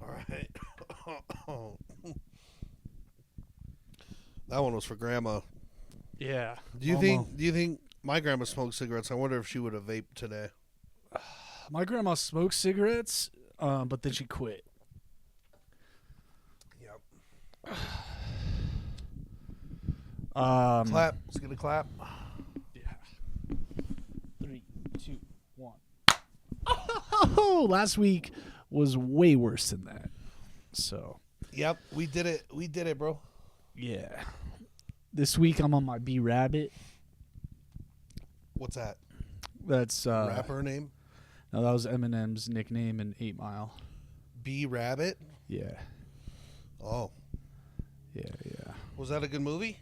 All right. That one was for Grandma. Yeah. Do you Momo. think? Do you think my grandma smoked cigarettes? I wonder if she would have vaped today. My grandma smoked cigarettes, but then she quit. Yep. Clap. Let's get a clap. Yeah. 3, 2, 1. Oh, last week was way worse than that. So, Yep, we did it. We did it, bro. yeah. This week I'm on my B Rabbit. What's that? That's Rapper name? No, that was Eminem's nickname in 8 Mile. B Rabbit. Yeah. Oh, Yeah. was that a good movie?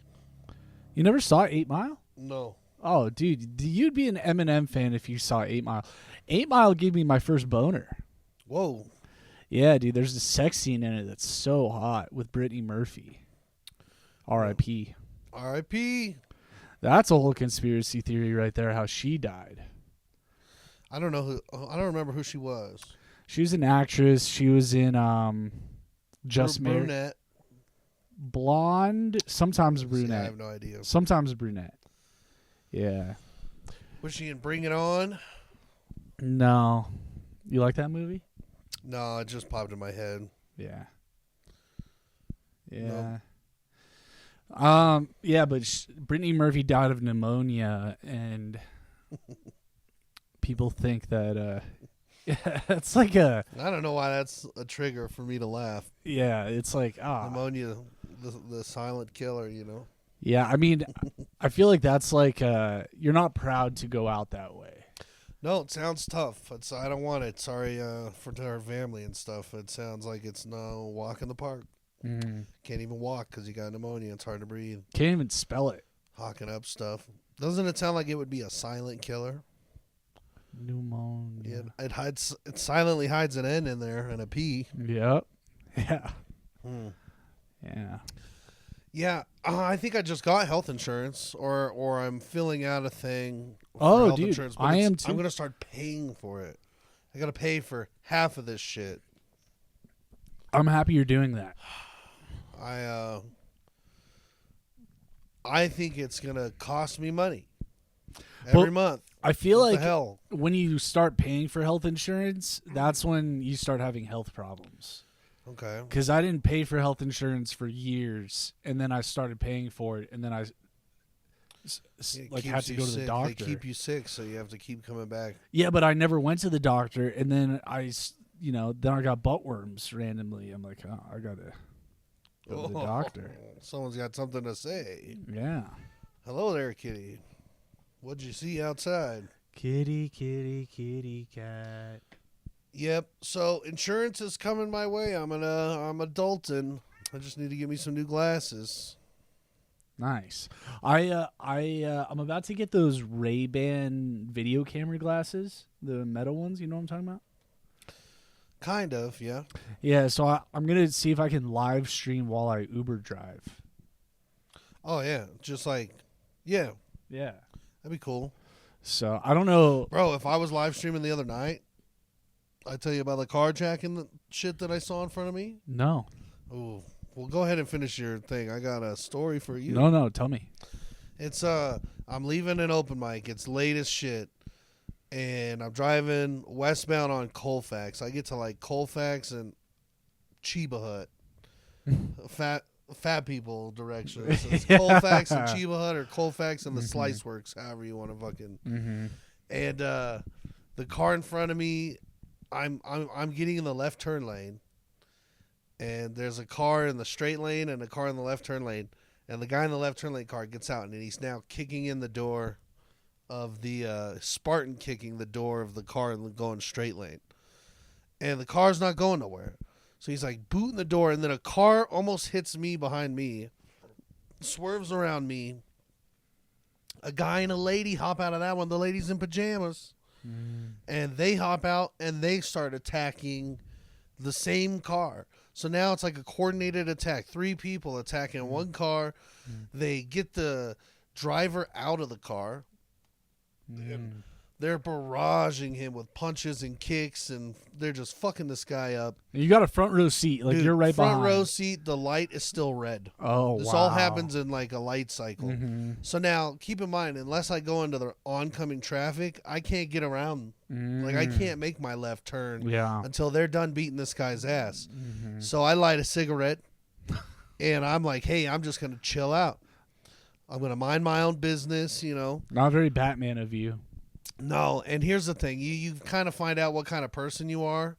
You never saw 8 Mile? No. Oh, dude, you'd be an Eminem fan if you saw 8 Mile. 8 Mile gave me my first boner. Whoa. Yeah, dude, there's a sex scene in it that's so hot with Brittany Murphy. R.I.P. R.I.P. That's a whole conspiracy theory right there, how she died. I don't know who. I don't remember who she was. She was an actress. She was in Just Married. Brunette. Blonde, sometimes See, brunette. I have no idea. Sometimes brunette. Yeah. Was she in Bring It On? No. You like that movie? No, it just popped in my head. Yeah. Nope. Yeah. Yeah, but Brittany Murphy died of pneumonia, and people think that it's like a I don't know why that's a trigger for me to laugh. it's like Pneumonia, the silent killer, you know. Yeah, I mean, I feel like that's like you're not proud to go out that way. No, it sounds tough. I don't want it. Sorry for our family and stuff. It sounds like it's no walk in the park. Mm-hmm. Can't even walk because you got pneumonia. It's hard to breathe. Can't even spell it. Hawking up stuff. Doesn't it sound like it would be a silent killer? Pneumonia. Yeah, it hides. It silently hides an N in there and a P. Yep. Yeah. Hmm. Yeah. Yeah, I think I just got health insurance, or I'm filling out a thing. For Oh, health dude, insurance, but I it's- am too. I'm gonna start paying for it. I gotta pay for half of this shit. I'm happy you're doing that. I think it's gonna cost me money every Well, month. I feel What like the hell? when you start paying for health insurance, that's when you start having health problems. Okay. Because I didn't pay for health insurance for years, and then I started paying for it, and then I It like keeps had to you go to the sick. doctor. They keep you sick, so you have to keep coming back. Yeah, but I never went to the doctor, and then then I got butt worms randomly. I'm like, oh, I gotta go to the doctor. Someone's got something to say. Yeah. Hello there, kitty. What'd you see outside? Kitty, kitty, kitty cat. Yep. So insurance is coming my way. I'm adulting. I just need to get me some new glasses. Nice. I'm about to get those Ray-Ban video camera glasses, the metal ones. You know what I'm talking about? Kind of, yeah. Yeah. So I'm gonna see if I can live stream while I Uber drive. Oh yeah, just like, yeah, Yeah. that'd be cool, So I don't know. bro. If I was live streaming the other night, I tell you about the carjacking shit that I saw in front of me. No. Oh, well, go ahead and finish your thing. I got a story for you. No. Tell me. It's I'm leaving an open mic. It's late as shit, and I'm driving westbound on Colfax. I get to like Colfax and Chiba Hut, fat people directions. So it's Colfax and Chiba Hut, or Colfax and the Slice Works, however you want to fucking. Mm-hmm. And the car in front of me, I'm getting in the left turn lane, and there's a car in the straight lane and a car in the left turn lane. And the guy in the left turn lane car gets out, and he's now kicking in the door of the Spartan, kicking the door of the car and going straight lane. And the car's not going nowhere. So he's like booting the door, and then a car almost hits me behind me, swerves around me. A guy and a lady hop out of that one. The lady's in pajamas. And they hop out, and they start attacking the same car. So now it's like a coordinated attack. 3 people attacking one car. They get the driver out of the car. They're barraging him with punches and kicks, and they're just fucking this guy up. You got a front row seat, like Dude, you're right front behind. row seat. The light is still red. Oh, This wow. all happens in like a light cycle. Mm-hmm. So now, keep in mind, unless I go into the oncoming traffic, I can't get around. Like I can't make my left turn Yeah. until they're done beating this guy's ass. Mm-hmm. So I light a cigarette, and I'm like, hey, I'm just gonna chill out. I'm gonna mind my own business, you know. Not very Batman of you. No, and here's the thing: you kind of find out what kind of person you are.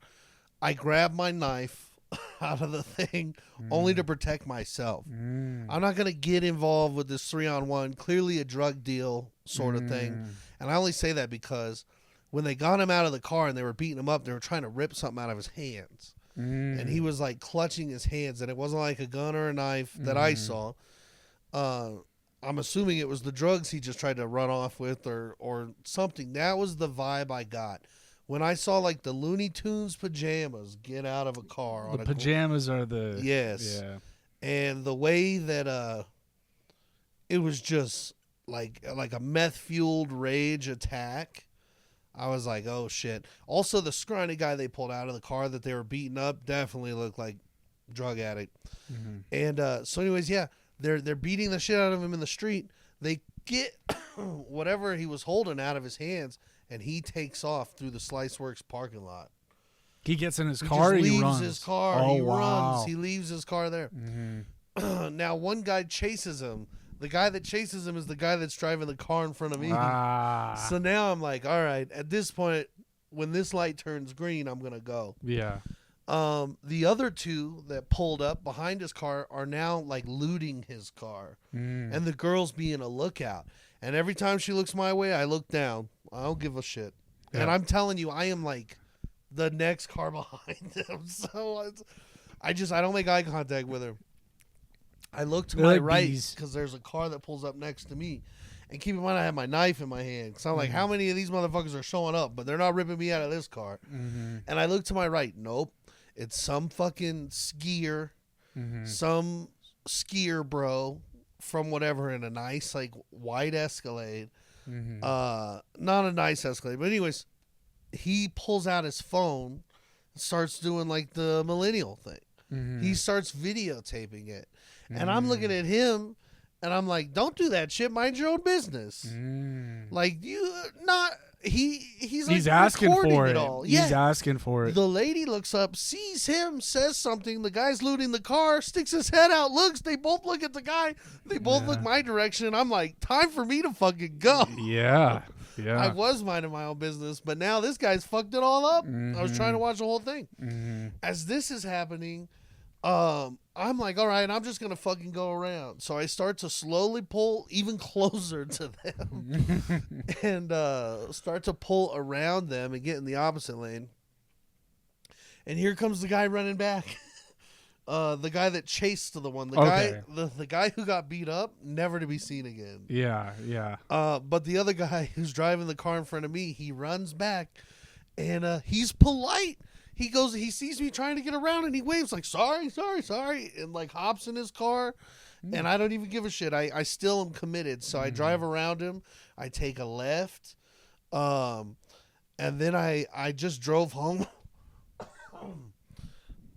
I grab my knife out of the thing only to protect myself. I'm not gonna get involved with this 3-on-1, clearly a drug deal sort of thing. And I only say that because when they got him out of the car and they were beating him up, they were trying to rip something out of his hands, and he was like clutching his hands, and it wasn't like a gun or a knife that I saw. I'm assuming it was the drugs he just tried to run off with or something. That was the vibe I got. When I saw like the Looney Tunes pajamas get out of a car. The pajamas are the... Yes. Yeah. And the way that it was just like a meth-fueled rage attack. I was like, oh shit. Also, the scrawny guy they pulled out of the car that they were beating up definitely looked like drug addict. And so anyways, yeah. They're beating the shit out of him in the street. They get whatever he was holding out of his hands, and he takes off through the Sliceworks parking lot. He gets in his He car just and he leaves runs. his car. Oh, He wow. runs. He leaves his car there. Now, one guy chases him. The guy that chases him is the guy that's driving the car in front of me. Ah. So now I'm like, all right, at this point, when this light turns green, I'm going to go. Yeah. The other two that pulled up behind his car are now like looting his car, and the girl's being a lookout. And every time she looks my way, I look down. I don't give a shit. Yeah. And I'm telling you, I am like the next car behind them. So I don't make eye contact with her. I look to They're my like right bees. because there's a car that pulls up next to me. And keep in mind, I have my knife in my hand. So I'm like, how many of these motherfuckers are showing up? But they're not ripping me out of this car. And I look to my right. Nope. It's some fucking skier, some skier bro from whatever in a nice like white Escalade. Not a nice Escalade, but anyways, he pulls out his phone, and starts doing like the millennial thing. He starts videotaping it, and I'm looking at him, and I'm like, "Don't do that shit. Mind your own business." Like you not. He's like asking recording for it. all. He's asking for it. The lady looks up, sees him, says something. The guy's looting the car, sticks his head out, looks. They both look at the guy. They both look my direction. And I'm like, time for me to fucking go. Yeah. Yeah. I was minding my own business, but now this guy's fucked it all up. I was trying to watch the whole thing. As this is happening, I'm like, all right, I'm just going to fucking go around. So I start to slowly pull even closer to them and start to pull around them and get in the opposite lane. And here comes the guy running back. The guy that chased the one. The guy who got beat up, never to be seen again. Yeah, yeah. But the other guy who's driving the car in front of me, he runs back and he's polite. He goes, he sees me trying to get around and he waves like, sorry, and like hops in his car. And I don't even give a shit. I still am committed. So I drive around him. I take a left. And then I just drove home.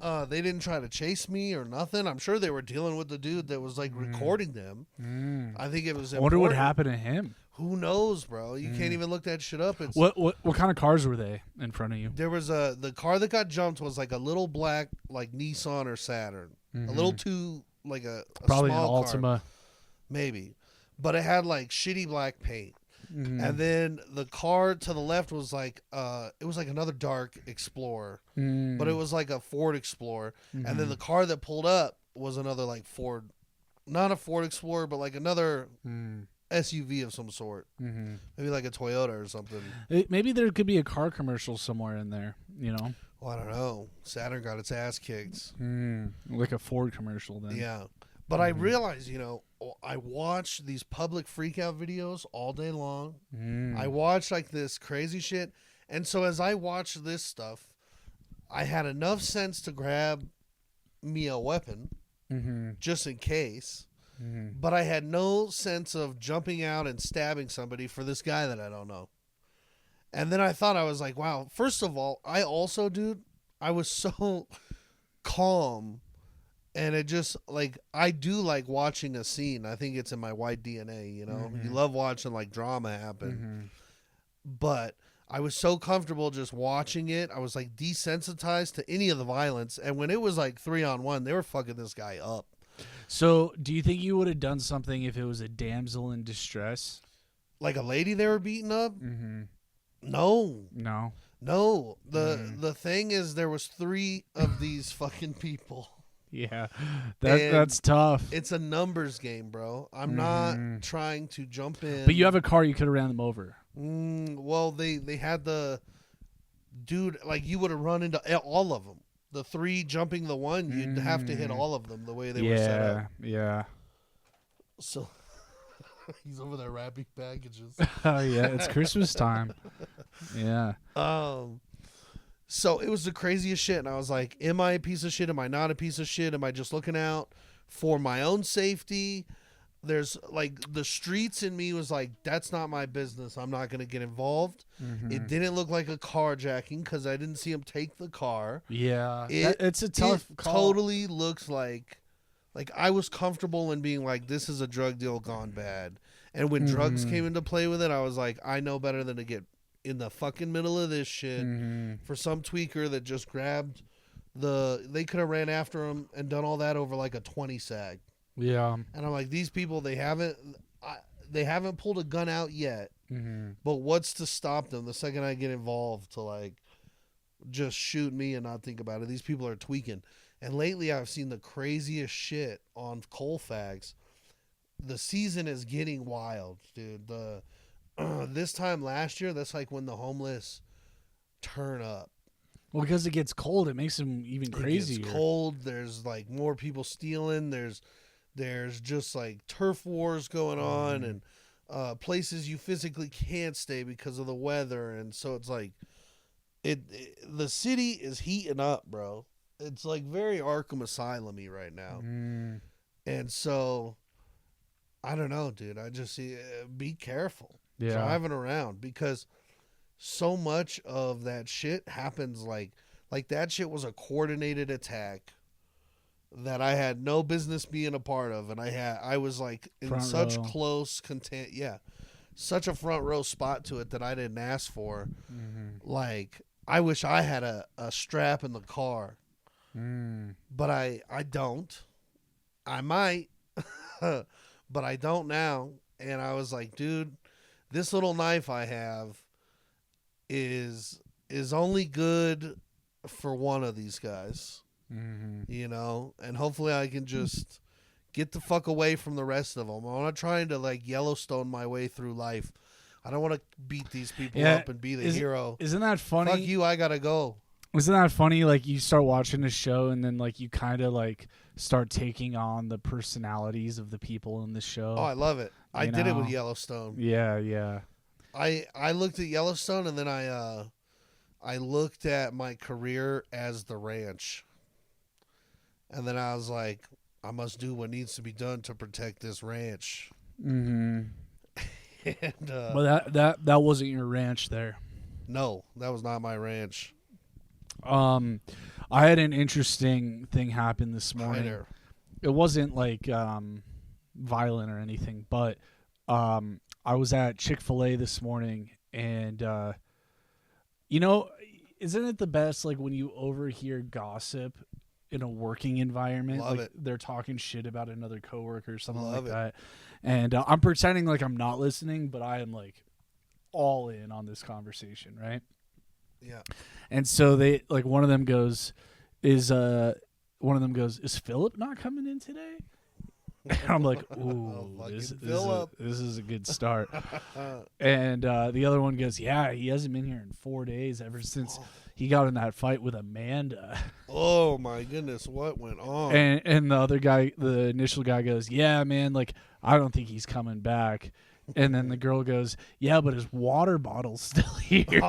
They didn't try to chase me or nothing. I'm sure they were dealing with the dude that was like recording them. I think it was I wonder what important. happened to him. Who knows, bro? You can't even look that shit up. It's What kind of cars were they in front of you? There was the car that got jumped was like a little black like Nissan or Saturn, a little too like a Probably an small car, Altima. maybe, but it had like shitty black paint. And then the car to the left was like it was like another dark Explorer, but it was like a Ford Explorer. And then the car that pulled up was another like Ford, not a Ford Explorer, but like another SUV of some sort, maybe like a Toyota or something. Maybe there could be a car commercial somewhere in there, you know? Well, I don't know. Saturn got its ass kicked. Like a Ford commercial then. Yeah. But I realized, you know, I watch these public freakout videos all day long. I watch like this crazy shit. And so as I watch this stuff, I had enough sense to grab me a weapon just in case. But I had no sense of jumping out and stabbing somebody for this guy that I don't know. And then I thought, I was like, wow. First of all, I also, dude, I was so calm. And it just, like, I do like watching a scene. I think it's in my white DNA, you know? You love watching, like, drama happen. But I was so comfortable just watching it. I was, like, desensitized to any of the violence. And when it was, like, 3-on-1, they were fucking this guy up. So, do you think you would have done something if it was a damsel in distress? Like a lady they were beating up? Mm-hmm. No. No. The thing is, there was 3 of these fucking people. Yeah, that's tough. It's a numbers game, bro. I'm not trying to jump in. But you have a car, you could have ran them over. Well, they had the dude, like, you would have run into all of them. The 3 jumping the 1, you'd have to hit all of them the way they were set up. Yeah. So he's over there wrapping packages. Oh yeah, it's Christmas time. Yeah. So it was the craziest shit, and I was like, am I a piece of shit? Am I not a piece of shit? Am I just looking out for my own safety? There's, like, the streets in me was like, that's not my business. I'm not going to get involved. It didn't look like a carjacking because I didn't see him take the car. Yeah. It's a tough call. Totally looks like I was comfortable in being like, this is a drug deal gone bad. And when drugs came into play with it, I was like, I know better than to get in the fucking middle of this shit for some tweaker that just grabbed they could have ran after him and done all that over like a 20 sag. Yeah. And I'm like, these people, they haven't pulled a gun out yet, but what's to stop them the second I get involved to, like, just shoot me and not think about it? These people are tweaking. And lately I've seen the craziest shit on Colfax. The season is getting wild, dude. This time last year, that's like when the homeless turn up. Well, because it gets cold, it makes them even crazier. It gets cold. There's, like, more people stealing. There's just, like, turf wars going on and places you physically can't stay because of the weather. And so it's like the city is heating up, bro. It's like very Arkham Asylum-y right now. And so I don't know, dude. I just see, be careful driving around, because so much of that shit happens like that shit was a coordinated attack that I had no business being a part of, and I was like in Front such row. close such a front row spot to it that I didn't ask for. Like, I wish I had a strap in the car, but I don't. I might, but I don't now. And I was like, dude, this little knife I have is only good for one of these guys. You know, and hopefully I can just get the fuck away from the rest of them. I'm not trying to, like, Yellowstone my way through life. I don't want to beat these people up and be the hero. Isn't that funny? Fuck you, I gotta go. Isn't that funny? Like, you start watching a show and then, like, you kind of, like, start taking on the personalities of the people in the show. Oh, I love it. I did it with Yellowstone. Yeah. I looked at Yellowstone, and then I looked at my career as the ranch. And then I was like, I must do what needs to be done to protect this ranch. And well, that wasn't your ranch there. No, that was not my ranch. I had an interesting thing happen this morning. It wasn't like violent or anything, but I was at Chick-fil-A this morning, and you know, isn't it the best, like, when you overhear gossip in a working environment? Love like it. They're talking shit about another coworker or something Love like it. that. And I'm pretending like I'm not listening, but I am, like, all in on this conversation, right? Yeah. And so they, like, one of them goes, is Philip not coming in today? And I'm like, ooh, this is a good start. And the other one goes, yeah, he hasn't been here in 4 days ever since he got in that fight with Amanda. Oh my goodness, what went on? And the other guy, the initial guy goes, yeah, man, like, I don't think he's coming back. And then the girl goes, yeah, but his water bottle's still here.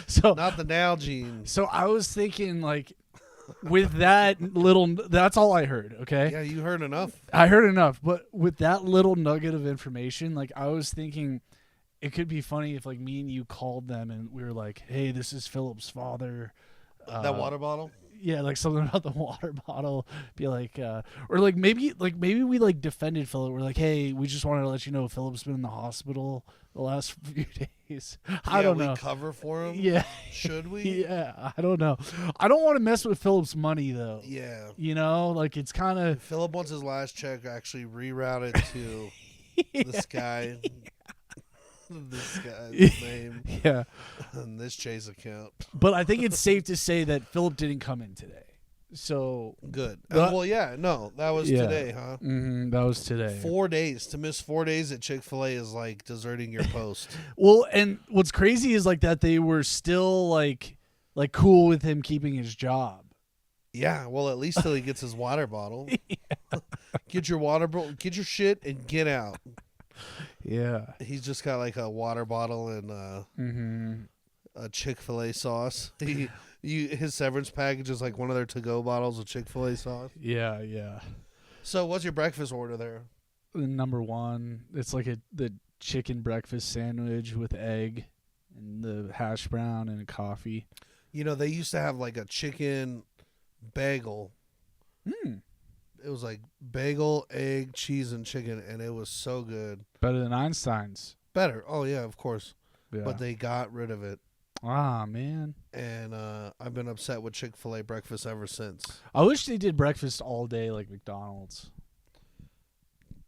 So not the Nalgene. So I was thinking, like, with that little, that's all I heard, okay? Yeah, you heard enough. I heard enough, but with that little nugget of information, like, I was thinking, it could be funny if like me and you called them and we were like, "Hey, this is Philip's father." That water bottle. Yeah, like something about the water bottle. Be like, or like maybe we like defended Philip. We're like, hey, we just wanted to let you know Philip's been in the hospital the last few days. I don't know. We cover for him. Yeah, should we? Yeah, I don't know. I don't want to mess with Philip's money though. Yeah, you know, like it's kind of Philip wants his last check actually rerouted to this guy. This guy's name. Yeah. And this Chase account. But I think it's safe to say that Philip didn't come in today. So good. Well, yeah, no, that was today, huh? Mm-hmm, that was today. 4 days. To miss 4 days at Chick-fil-A is like deserting your post. Well, and what's crazy is like that they were still like cool with him keeping his job. Yeah, well, at least till he gets his water bottle. Get your water bottle, get your shit, and get out. Yeah, he's just got like a water bottle and a Chick-fil-A sauce. His severance package is like one of their to-go bottles of Chick-fil-A sauce. Yeah, yeah. So, what's your breakfast order there? Number one, it's like the chicken breakfast sandwich with egg and the hash brown and a coffee. You know, they used to have like a chicken bagel. It was like bagel, egg, cheese, and chicken, and it was so good. Better than Einstein's. Better. Oh, yeah, of course. Yeah. But they got rid of it. Ah, man. And I've been upset with Chick-fil-A breakfast ever since. I wish they did breakfast all day like McDonald's.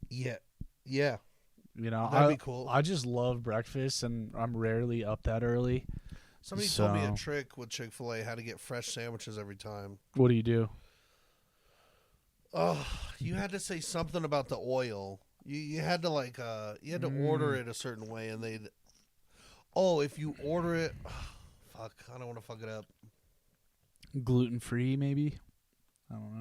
Yeah. Yeah. You know, that'd be cool. I just love breakfast, and I'm rarely up that early. Somebody told me a trick with Chick-fil-A, how to get fresh sandwiches every time. What do you do? Oh, you had to say something about the oil. You had to like you had to order it a certain way, and they'd. Oh, if you order it, fuck, I don't want to fuck it up. Gluten free, maybe. I don't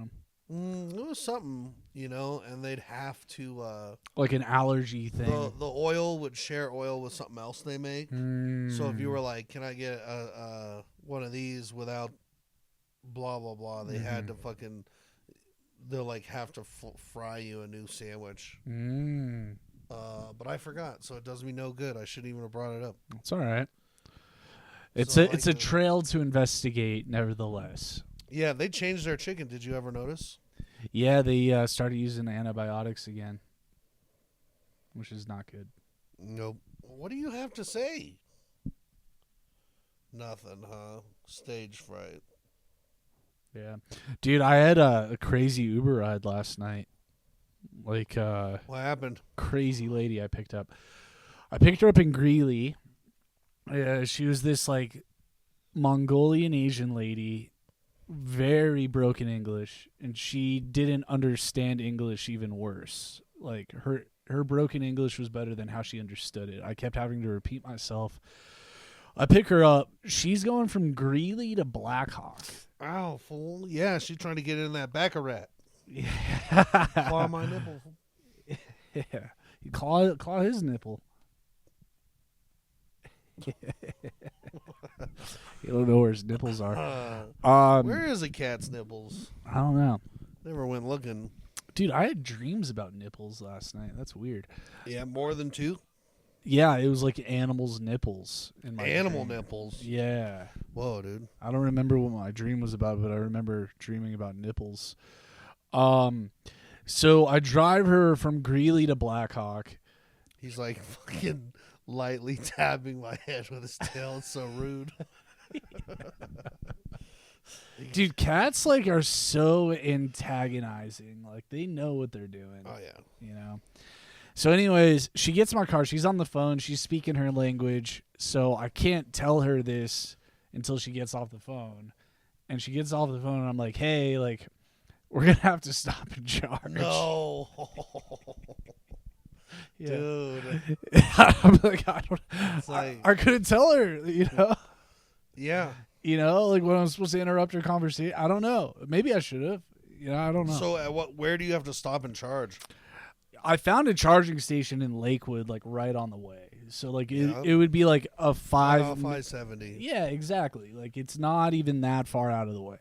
know. It was something, you know, and they'd have to like an allergy thing. The oil would share oil with something else they make. So if you were like, "Can I get one of these without blah blah blah?" They had to fucking. They'll like have to fry you a new sandwich. But I forgot, so it does me no good. I shouldn't even have brought it up. It's all right. It's so it's a trail to investigate, nevertheless. Yeah, they changed their chicken. Did you ever notice? Yeah, they started using antibiotics again, which is not good. Nope. What do you have to say? Nothing, huh? Stage fright. Yeah, dude, I had a crazy Uber ride last night. Like, what happened? Crazy lady I picked up. I picked her up in Greeley. She was this like Mongolian Asian lady, very broken English, and she didn't understand English even worse. Like her broken English was better than how she understood it. I kept having to repeat myself. I pick her up. She's going from Greeley to Blackhawk. Ow, fool. Yeah, she's trying to get in that Baccarat. Yeah. Claw my nipple. Yeah. Claw his nipple. You don't know where his nipples are. Where is a cat's nipples? I don't know. Never went looking. Dude, I had dreams about nipples last night. That's weird. Yeah, more than two? Yeah, it was like animals' nipples in my Animal dream. nipples? Yeah. Whoa, dude. I don't remember what my dream was about, but I remember dreaming about nipples. So I drive her from Greeley to Blackhawk. He's like fucking lightly tapping my head with his tail. It's so rude. Dude, cats like are so antagonizing. Like they know what they're doing. Oh yeah. You know. So anyways, she gets in my car. She's on the phone. She's speaking her language. So I can't tell her this until she gets off the phone. And she gets off the phone and I'm like, "Hey, like we're going to have to stop and charge." No. Yeah. Dude. I'm like, I couldn't tell her, you know? Yeah. You know, like when I'm supposed to interrupt her conversation. I don't know. Maybe I should have. You know, I don't know. So where do you have to stop and charge? I found a charging station in Lakewood, like right on the way. So like it would be like a 570. Yeah, exactly. Like it's not even that far out of the way.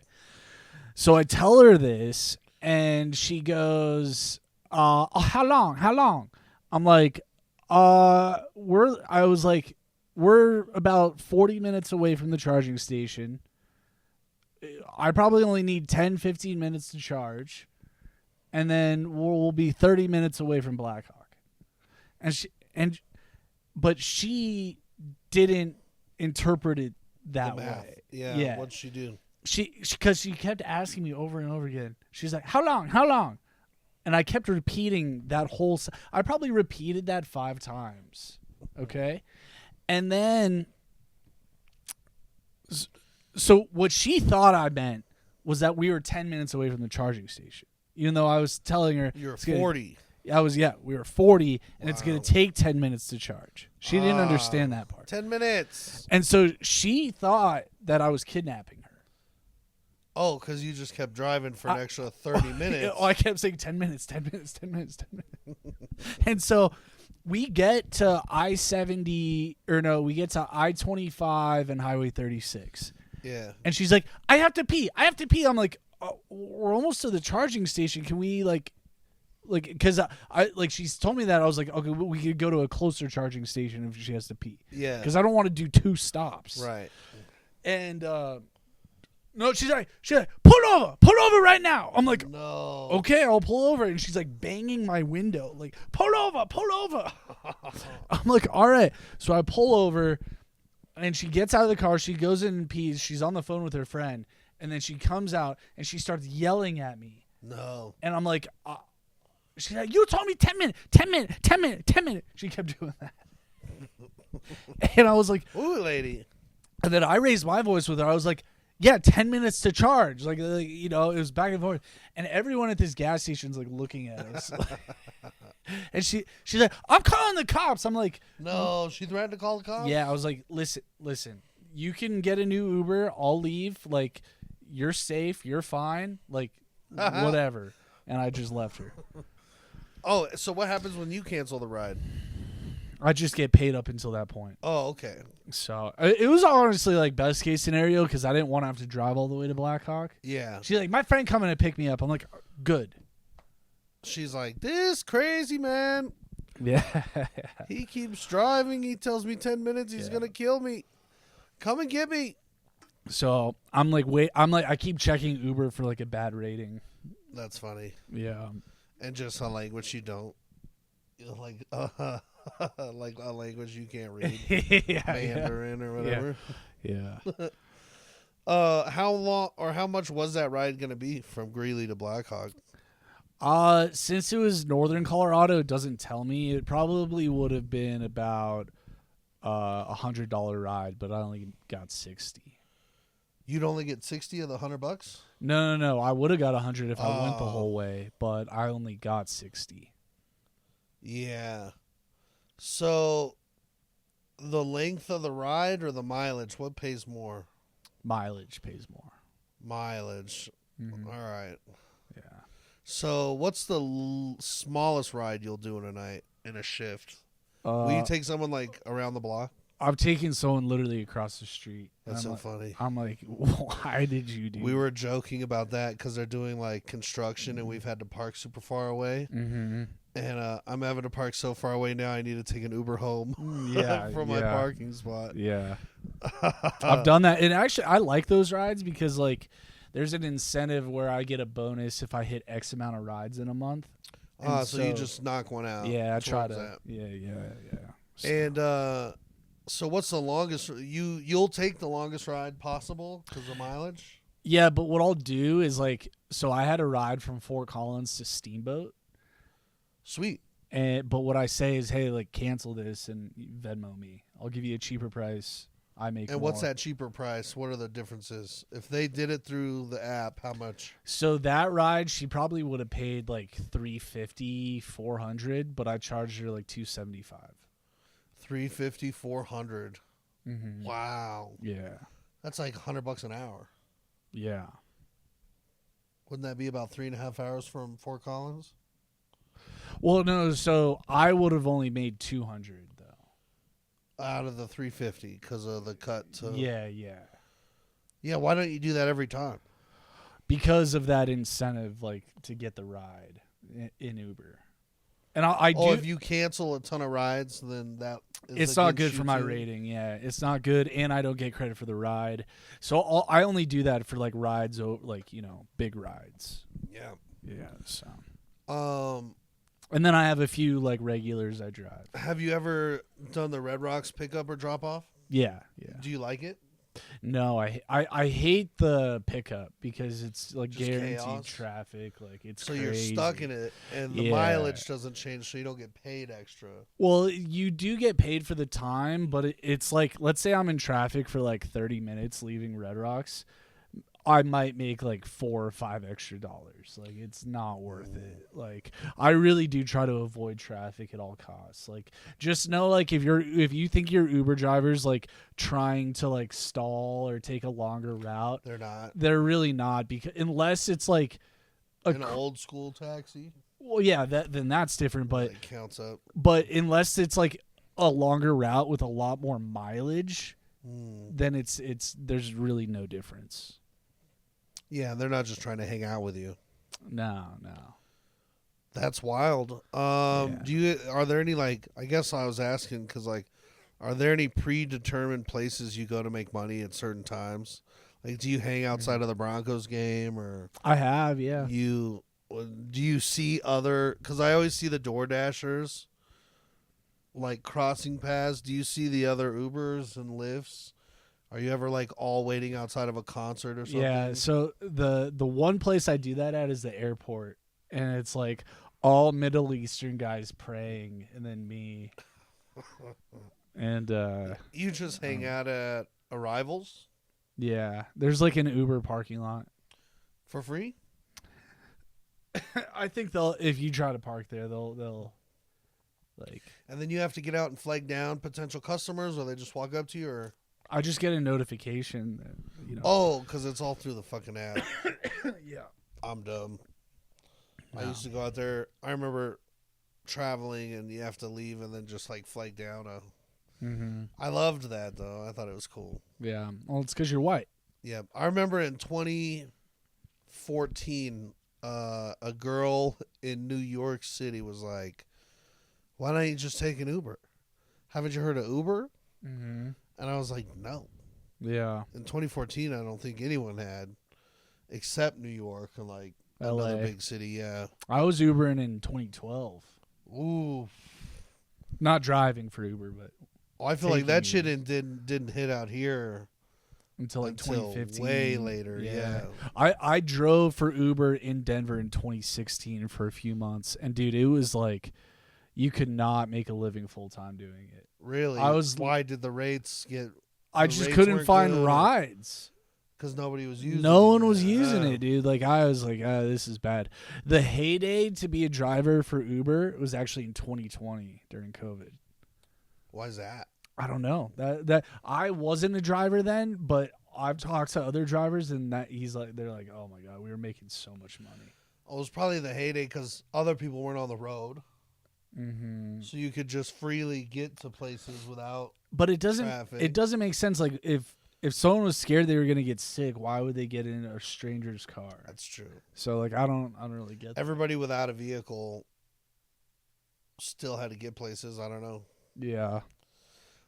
So I tell her this, and she goes, "How long? How long?" I'm like, We're about 40 minutes away from the charging station. I probably only need 10, 15 minutes to charge. And then we'll be 30 minutes away from Blackhawk. But she didn't interpret it that way. Yeah. What'd she do? Because she kept asking me over and over again. She's like, "How long? How long?" And I kept repeating that whole. I probably repeated that 5 times. Okay, and then. So what she thought I meant was that we were 10 minutes away from the charging station, even though I was telling her you're 40. We were 40, and it's going to take 10 minutes to charge. She didn't understand that part. 10 minutes. And so she thought that I was kidnapping her. Oh, because you just kept driving for an extra 30 minutes. I kept saying 10 minutes, 10 minutes, 10 minutes, 10 minutes. And so we get to we get to I-25 and Highway 36. Yeah. And she's like, I have to pee. I'm like, oh, we're almost to the charging station. Can we because she's told me that. I was like, okay, we could go to a closer charging station if she has to pee. Yeah. Because I don't want to do 2 stops. Right. And no, she's like, pull over right now. I'm like, no. Okay, I'll pull over. And she's like banging my window, like, pull over. I'm like, all right. So I pull over, and she gets out of the car. She goes in and pees. She's on the phone with her friend, and then she comes out and she starts yelling at me. No. And I'm like, she's like, you told me 10 minutes, 10 minutes, 10 minutes, 10 minutes. She kept doing that. And I was like, ooh, lady. And then I raised my voice with her. I was like, yeah, 10 minutes to charge. Like it was back and forth. And everyone at this gas station's like looking at us. And she's like, I'm calling the cops. I'm like, no, she threatened to call the cops? Yeah, I was like, listen, you can get a new Uber. I'll leave. Like, you're safe. You're fine. Like, whatever. And I just left her. Oh, so what happens when you cancel the ride? I just get paid up until that point. Oh, okay. So it was honestly like best case scenario because I didn't want to have to drive all the way to Blackhawk. Yeah. She's like, my friend coming to pick me up. I'm like, good. She's like, this crazy man. Yeah. He keeps driving. He tells me 10 minutes he's going to kill me. Come and get me. So I'm like, I keep checking Uber for like a bad rating. That's funny. Yeah. And just a language you don't. Like, like a language you can't read. Mandarin or whatever. Yeah. How long or how much was that ride going to be from Greeley to Blackhawk? Since it was northern Colorado, it doesn't tell me. It probably would have been about $100 ride, but I only got 60. You'd only get 60 of the $100? No. I would have got 100 if I went the whole way, but I only got 60. Yeah. So, the length of the ride or the mileage? What pays more? Mileage pays more. Mileage. Mm-hmm. All right. Yeah. So, what's the smallest ride you'll do in a night, in a shift? Will you take someone, like, around the block? I'm taking someone literally across the street. That's so funny. I'm like, why did you do We were joking about that because they're doing, like, construction, and we've had to park super far away. Mm-hmm. And I'm having to park so far away now, I need to take an Uber home from my parking spot. Yeah. I've done that. And actually, I like those rides because, like, there's an incentive where I get a bonus if I hit X amount of rides in a month. So you just knock one out. Yeah, I try to. That. Yeah. So. And so what's the longest? You'll take the longest ride possible because of mileage? Yeah, but what I'll do is, like, so I had a ride from Fort Collins to Steamboat. Sweet. But what I say is, hey, like, cancel this and Venmo me. I'll give you a cheaper price. I make And more. what's that cheaper price? What are the differences? If they did it through the app, how much? So that ride, she probably would have paid like $350, $400, but I charged her like $275. $350, $400. Mm-hmm. Wow. Yeah. That's like $100 an hour. Yeah. Wouldn't that be about 3.5 hours from Fort Collins? Well, no. So I would have only made $200 though. Out of the 350 because of the cut to. Yeah. Yeah. Why don't you do that every time? Because of that incentive, like, to get the ride in Uber. And I do. if you cancel a ton of rides, then that is It's not good for my rating. Yeah, it's not good, and I don't get credit for the ride. So I only do that for like rides, like big rides. Yeah. Yeah. So. And then I have a few like regulars I drive. Have you ever done the Red Rocks pickup or drop off? Yeah. Do you like it? No, I hate the pickup because it's like just guaranteed chaos. Traffic. Like it's so crazy. You're stuck in it, and the mileage doesn't change, so you don't get paid extra. Well, you do get paid for the time, but it's like, let's say I'm in traffic for like 30 minutes leaving Red Rocks. I might make like $4 or $5 extra. Like it's not worth it. Like I really do try to avoid traffic at all costs. Like just know, like if you think your Uber driver's like trying to like stall or take a longer route, they're not. They're really not, because unless it's like an old school taxi. Well, yeah, then that's different, but it counts up. But unless it's like a longer route with a lot more mileage, then it's there's really no difference. Yeah, they're not just trying to hang out with you. No. That's wild. Are there any, like, I guess I was asking because, like, are there any predetermined places you go to make money at certain times? Like, do you hang outside of the Broncos game, or I have, yeah. Do you see other? Because I always see the DoorDashers, like crossing paths. Do you see the other Ubers and Lyfts? Are you ever like all waiting outside of a concert or something? Yeah, so the one place I do that at is the airport, and it's like all Middle Eastern guys praying, and then me. And you just hang out at arrivals? Yeah, there's like an Uber parking lot for free. I think if you try to park there, they'll like. And then you have to get out and flag down potential customers, or they just walk up to you, or. I just get a notification that, Oh, because it's all through the fucking app. Yeah. I'm dumb. No. I used to go out there. I remember traveling, and you have to leave and then just like flag down. I loved that, though. I thought it was cool. Yeah. Well, it's because you're white. Yeah. I remember in 2014, a girl in New York City was like, why don't you just take an Uber? Haven't you heard of Uber? Mm-hmm. And I was like, no. Yeah. In 2014, I don't think anyone had, except New York and like LA. Another big city. Yeah. I was Ubering in 2012. Ooh. Not driving for Uber, but. I feel like that shit didn't hit out here until like 2015. Way later. Yeah. I drove for Uber in Denver in 2016 for a few months, and dude, it was like you could not make a living full time doing it. Really? Why did the rates get? I just couldn't find rides because nobody was using. No one was using it, dude. Like I was like, this is bad. The heyday to be a driver for Uber was actually in 2020 during COVID. Why is that? I don't know. That I wasn't a driver then, but I've talked to other drivers, and they're like, oh my god, we were making so much money. It was probably the heyday because other people weren't on the road. Mm-hmm. So you could just freely get to places without. But it doesn't. Traffic. It doesn't make sense. Like if someone was scared they were gonna get sick, why would they get in a stranger's car? That's true. So like I don't really get that. Everybody without a vehicle still had to get places. I don't know. Yeah.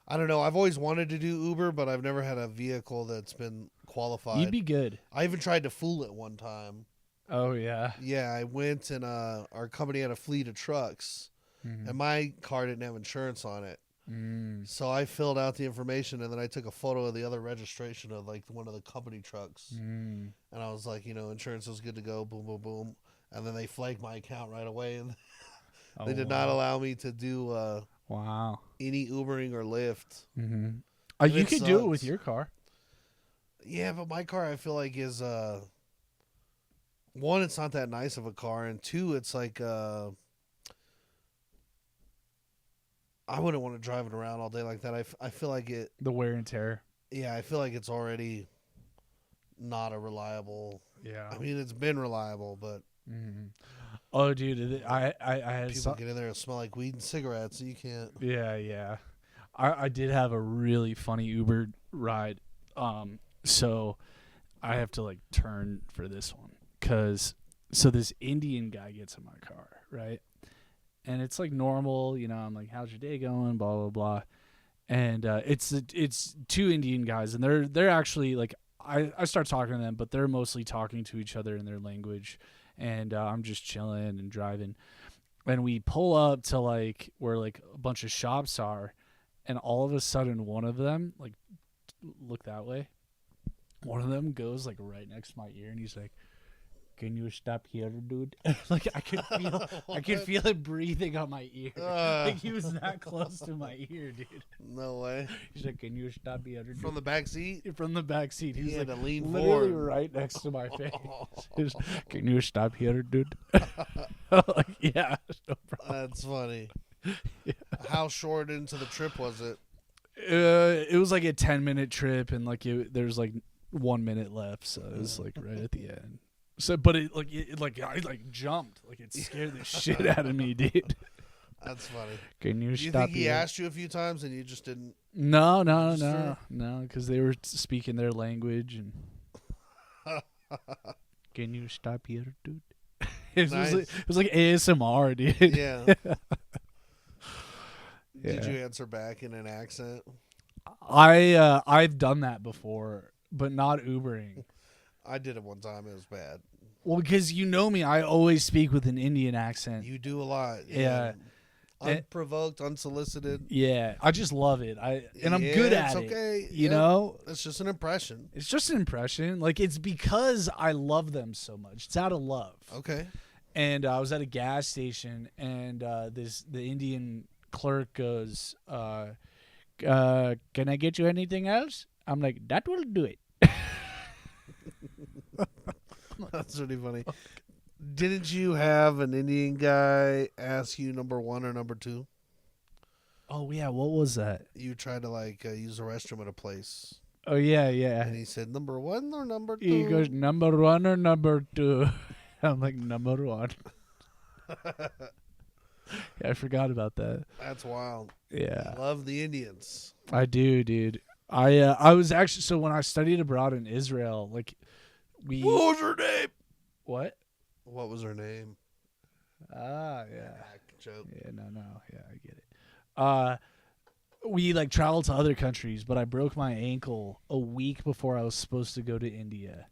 I don't know. I've always wanted to do Uber, but I've never had a vehicle that's been qualified. You'd be good. I even tried to fool it one time. Oh yeah. Yeah, I went and our company had a fleet of trucks. Mm-hmm. And my car didn't have insurance on it. So I filled out the information, and then I took a photo of the other registration of like one of the company trucks. And I was like, insurance is good to go, boom, boom, boom. And then they flagged my account right away, and they did not allow me to do any Ubering or Lyft. You could do it with your car. Yeah, but my car I feel like is one, it's not that nice of a car, and two, it's like I wouldn't want to drive it around all day like that. I feel like it... The wear and tear. Yeah, I feel like it's already not a reliable... Yeah. I mean, it's been reliable, but... Oh, dude, I had... People get in there and smell like weed and cigarettes, so you can't... Yeah. I did have a really funny Uber ride. So I have to, like, turn for this one. So this Indian guy gets in my car, right? and it's like normal. I'm like, how's your day going? Blah blah blah. And it's 2 Indian guys, and they're actually like, I start talking to them, but they're mostly talking to each other in their language, and I'm just chilling and driving, and we pull up to like where like a bunch of shops are, and all of a sudden one of them like look that way, one of them goes like right next to my ear, and he's like, "Can you stop here, dude?" Like I could feel it breathing on my ear. Like he was that close to my ear, dude. No way. He's like, "Can you stop here, dude?" From the back seat? From the back seat. He was had like to lean literally forward. right next to my face. He was, "Can you stop here, dude?" Like, yeah, no problem. That's funny. Yeah. How short into the trip was it? It was like a 10-minute trip, and like there's like 1 minute left, so it was like right at the end. So, but I jumped, like it scared the shit out of me, dude. That's funny. Can you Do you stop? think he asked you a few times and you just didn't? No, because they were speaking their language, and can you stop here, dude? It was like ASMR, dude. Yeah. Did you answer back in an accent? I've done that before, but not Ubering. I did it one time. It was bad. Well, because you know me, I always speak with an Indian accent. You do a lot. Yeah. Unprovoked, unsolicited. Yeah, I just love it. And I'm good at it. Okay. You know? It's just an impression. It's just an impression. Like, it's because I love them so much. It's out of love. Okay. And I was at a gas station, and the Indian clerk goes, "Can I get you anything else?" I'm like, "That will do it." That's really funny. Didn't you have an Indian guy ask you number 1 or number 2? Oh, yeah. What was that? You tried to use the restroom at a place. Oh, yeah. And he said, number 1 or number 2? He goes, number 1 or number 2? I'm like, number 1. Yeah, I forgot about that. That's wild. Yeah. Love the Indians. I do, dude. I was actually, so when I studied abroad in Israel, like What was her name? What? What was her name? Ah, yeah. Joke. Yeah, no, yeah, I get it. We traveled to other countries, but I broke my ankle a week before I was supposed to go to India.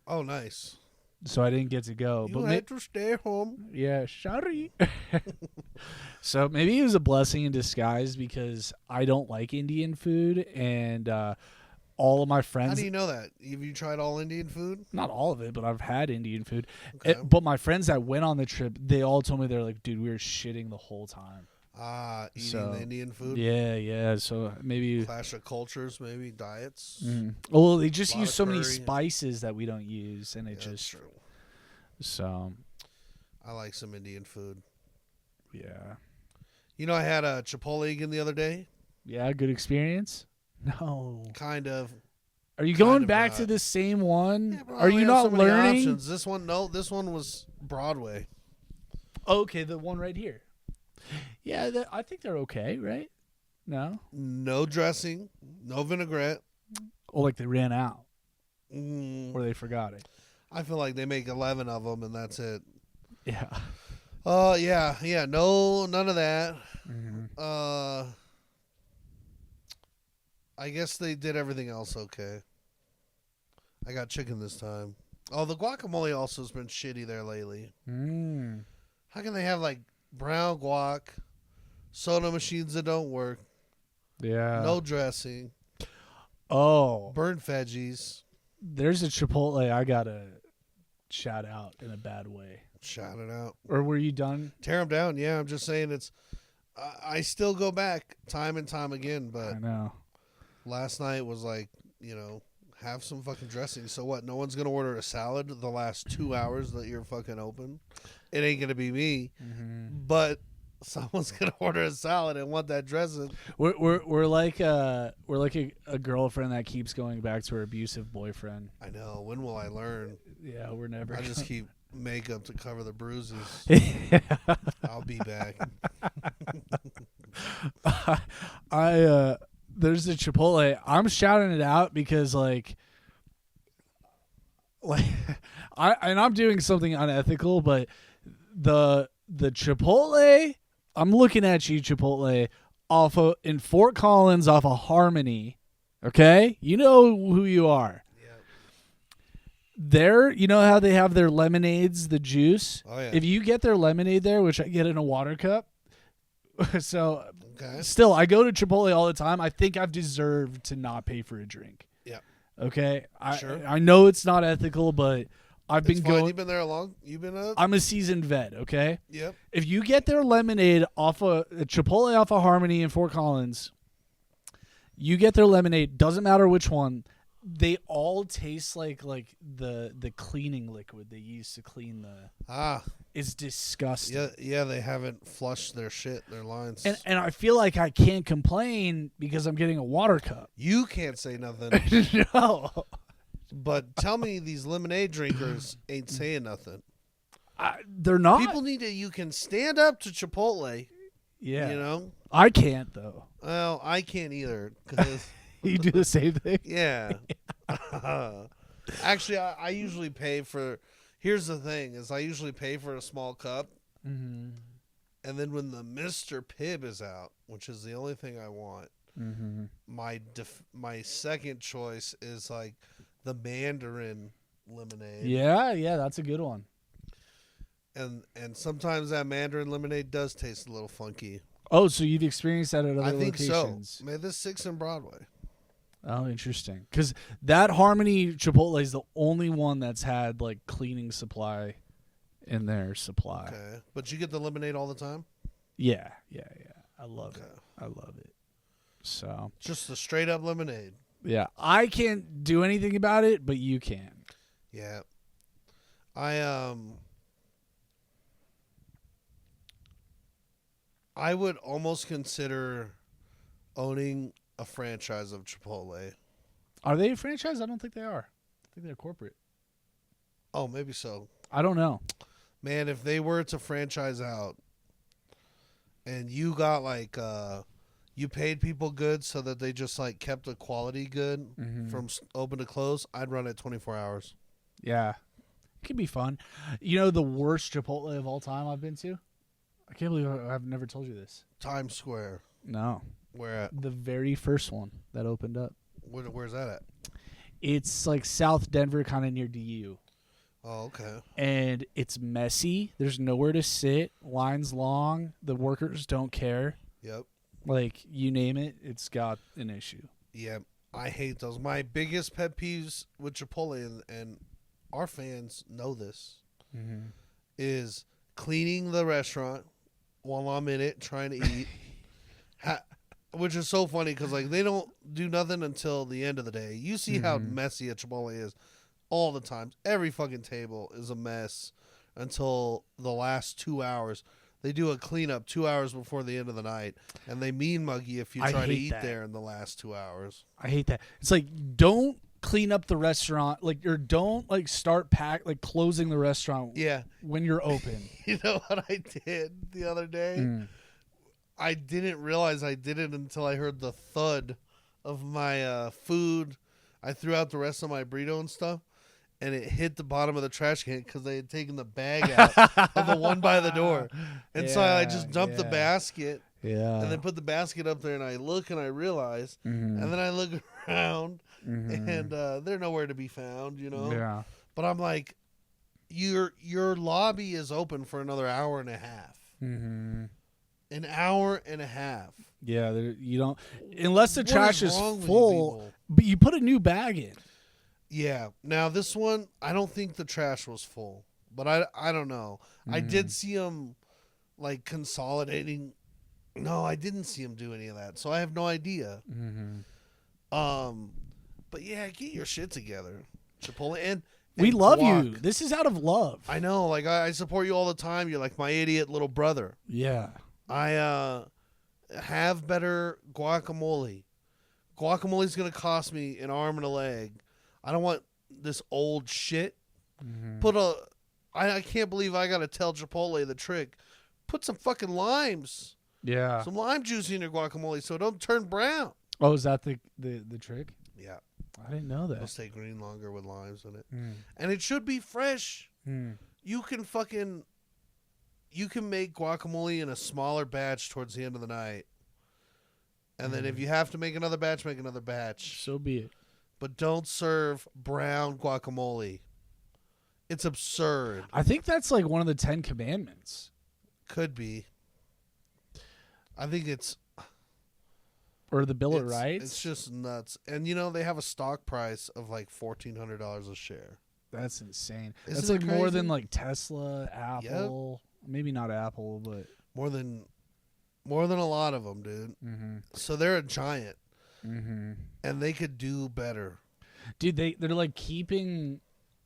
Oh, nice. So I didn't get to go. You had to stay home. Yeah, sorry. So maybe it was a blessing in disguise because I don't like Indian food, and all of my friends. How do you know that? Have you tried all Indian food? Not all of it, but I've had Indian food. Okay. But my friends that went on the trip, they all told me, they're like, "Dude, we were shitting the whole time." Eating the Indian food? Yeah. So maybe Clash of cultures, maybe diets. Well, they just use so many curry. spices that we don't use, and it Yeah, just that's true. so. I like some Indian food. Yeah. You know, I had a Chipotle again the other day. Yeah, good experience. No. Kind of. Are you going of back not. to the same one? Yeah, bro, Are we you have so not many learning? options. This one was Broadway. Okay, the one right here. Yeah, I think they're okay, right? No? No dressing, no vinaigrette. Oh, like they ran out. Mm, Or they forgot it. I feel like they make 11 of them and that's it. Yeah. Yeah. No, none of that. Mm-hmm. I guess they did everything else okay. I got chicken this time. Oh, the guacamole also has been shitty there lately. How can they have brown guac, soda machines that don't work, Yeah. no dressing, Oh. burnt veggies? There's a Chipotle I got to shout out in a bad way. Shout it out. Or were you done? Tear them down. Yeah, I'm just saying I still go back time and time again, I but know. last night was have some fucking dressing. So what? No one's going to order a salad the last 2 hours that you're fucking open? It ain't going to be me, but someone's going to order a salad and want that dressing. We're like a girlfriend that keeps going back to her abusive boyfriend. I know. When will I learn? Yeah, we're never. I just keep makeup to cover the bruises. I'll be back. There's a Chipotle. I'm shouting it out because I'm doing something unethical, but the Chipotle I'm looking at you, Chipotle, in Fort Collins off of Harmony. Okay? You know who you are. Yeah. There, you know how they have their lemonades, the juice? Oh, yeah. If you get their lemonade there, which I get in a water cup, so Okay. still, I go to Chipotle all the time. I think I've deserved to not pay for a drink. Yeah. Okay? Sure. I know it's not ethical, but I've been It's fine. going. You've been there long? You've been I'm a seasoned vet, okay? Yep. If you get their lemonade off of Chipotle off of Harmony in Fort Collins, you get their lemonade, doesn't matter which one, they all taste like the cleaning liquid they use to clean the. It's disgusting. Yeah, they haven't flushed their shit, their lines. And I feel like I can't complain because I'm getting a water cup. You can't say nothing. No. But tell me these lemonade drinkers ain't saying nothing. They're not. You can stand up to Chipotle. Yeah. You know? I can't, though. Well, I can't either. 'Cause You do the same thing? yeah. Actually, I usually pay for... Here's the thing, is I usually pay for a small cup. Mm-hmm. And then when the Mr. Pibb is out, which is the only thing I want, Mm-hmm. my second choice is like the Mandarin lemonade. Yeah, that's a good one. And sometimes that Mandarin lemonade does taste a little funky. Oh, so you've experienced that at other I think locations? so. Man, this 6 in Broadway. Oh, interesting. Because that Harmony Chipotle is the only one that's had like cleaning supply in their supply. Okay, but you get the lemonade all the time. Yeah. I love Okay. it. I love it. So Just the straight up lemonade. yeah, I can't do anything about it, but you can. Yeah, I would almost consider owning a franchise of Chipotle. Are they a franchise? I don't think they are. I think they're corporate. Oh, maybe so. I don't know. Man, if they were to franchise out and you got like you paid people good so that they just like kept the quality good from open to close, I'd run it 24 hours. Yeah. It could be fun. You know the worst Chipotle of all time I've been to? I can't believe I've never told you this. Times Square. No. Where at? The very first one that opened up. Where's that at? It's like South Denver, kind of near DU. Oh, okay. And it's messy. There's nowhere to sit. Lines long. The workers don't care. Yep. Like, you name it, it's got an issue. Yeah, I hate those. My biggest pet peeves with Chipotle, and our fans know this, is cleaning the restaurant while I'm in it trying to eat. Which is so funny because like they don't do nothing until the end of the day. You see how messy a Chipotle is all the time. Every fucking table is a mess until the last 2 hours. They do a cleanup 2 hours before the end of the night, and they mean mug you if you try to eat there in the last 2 hours. I hate that. It's like, don't clean up the restaurant, like, or don't like start closing the restaurant. Yeah, when you're open. You know what I did the other day? I didn't realize I did it until I heard the thud of my food. I threw out the rest of my burrito and stuff, and it hit the bottom of the trash can because they had taken the bag out of the one by the door. And so I just dumped the basket and then put the basket up there, and I look and I realize, and then I look around, and they're nowhere to be found, you know? Yeah. But I'm like, your lobby is open for another hour and a half. An hour and a half. Yeah, you don't, unless the trash is wrong with you full, people? but you put a new bag in. Yeah. Now this one, I don't think the trash was full, but I don't know. I did see them like consolidating. No, I didn't see them do any of that, so I have no idea. But yeah, get your shit together, Chipotle, and we love guac. you. This is out of love. I know, like I support you all the time. You're like my idiot little brother. Yeah. I have better guacamole. Guacamole's gonna cost me an arm and a leg. I don't want this old shit. I can't believe I gotta tell Chipotle the trick. Put some fucking limes. Yeah. Some lime juice in your guacamole so it don't turn brown. Oh, is that the trick? Yeah. I didn't know that. It'll stay green longer with limes in it. And it should be fresh. You can fucking you can make guacamole in a smaller batch towards the end of the night. And then if you have to make another batch, make another batch. So be it. But don't serve brown guacamole. It's absurd. I think that's like one of the 10 commandments. Could be. I think it's... Or the Bill of Rights. It's just nuts. And, they have a stock price of like $1,400 a share. That's insane. Isn't That's it like more crazy? than like Tesla, Apple. Maybe not Apple, but... More than a lot of them, dude. Mm-hmm. So they're a giant. Mm-hmm. And they could do better. Dude, they're like keeping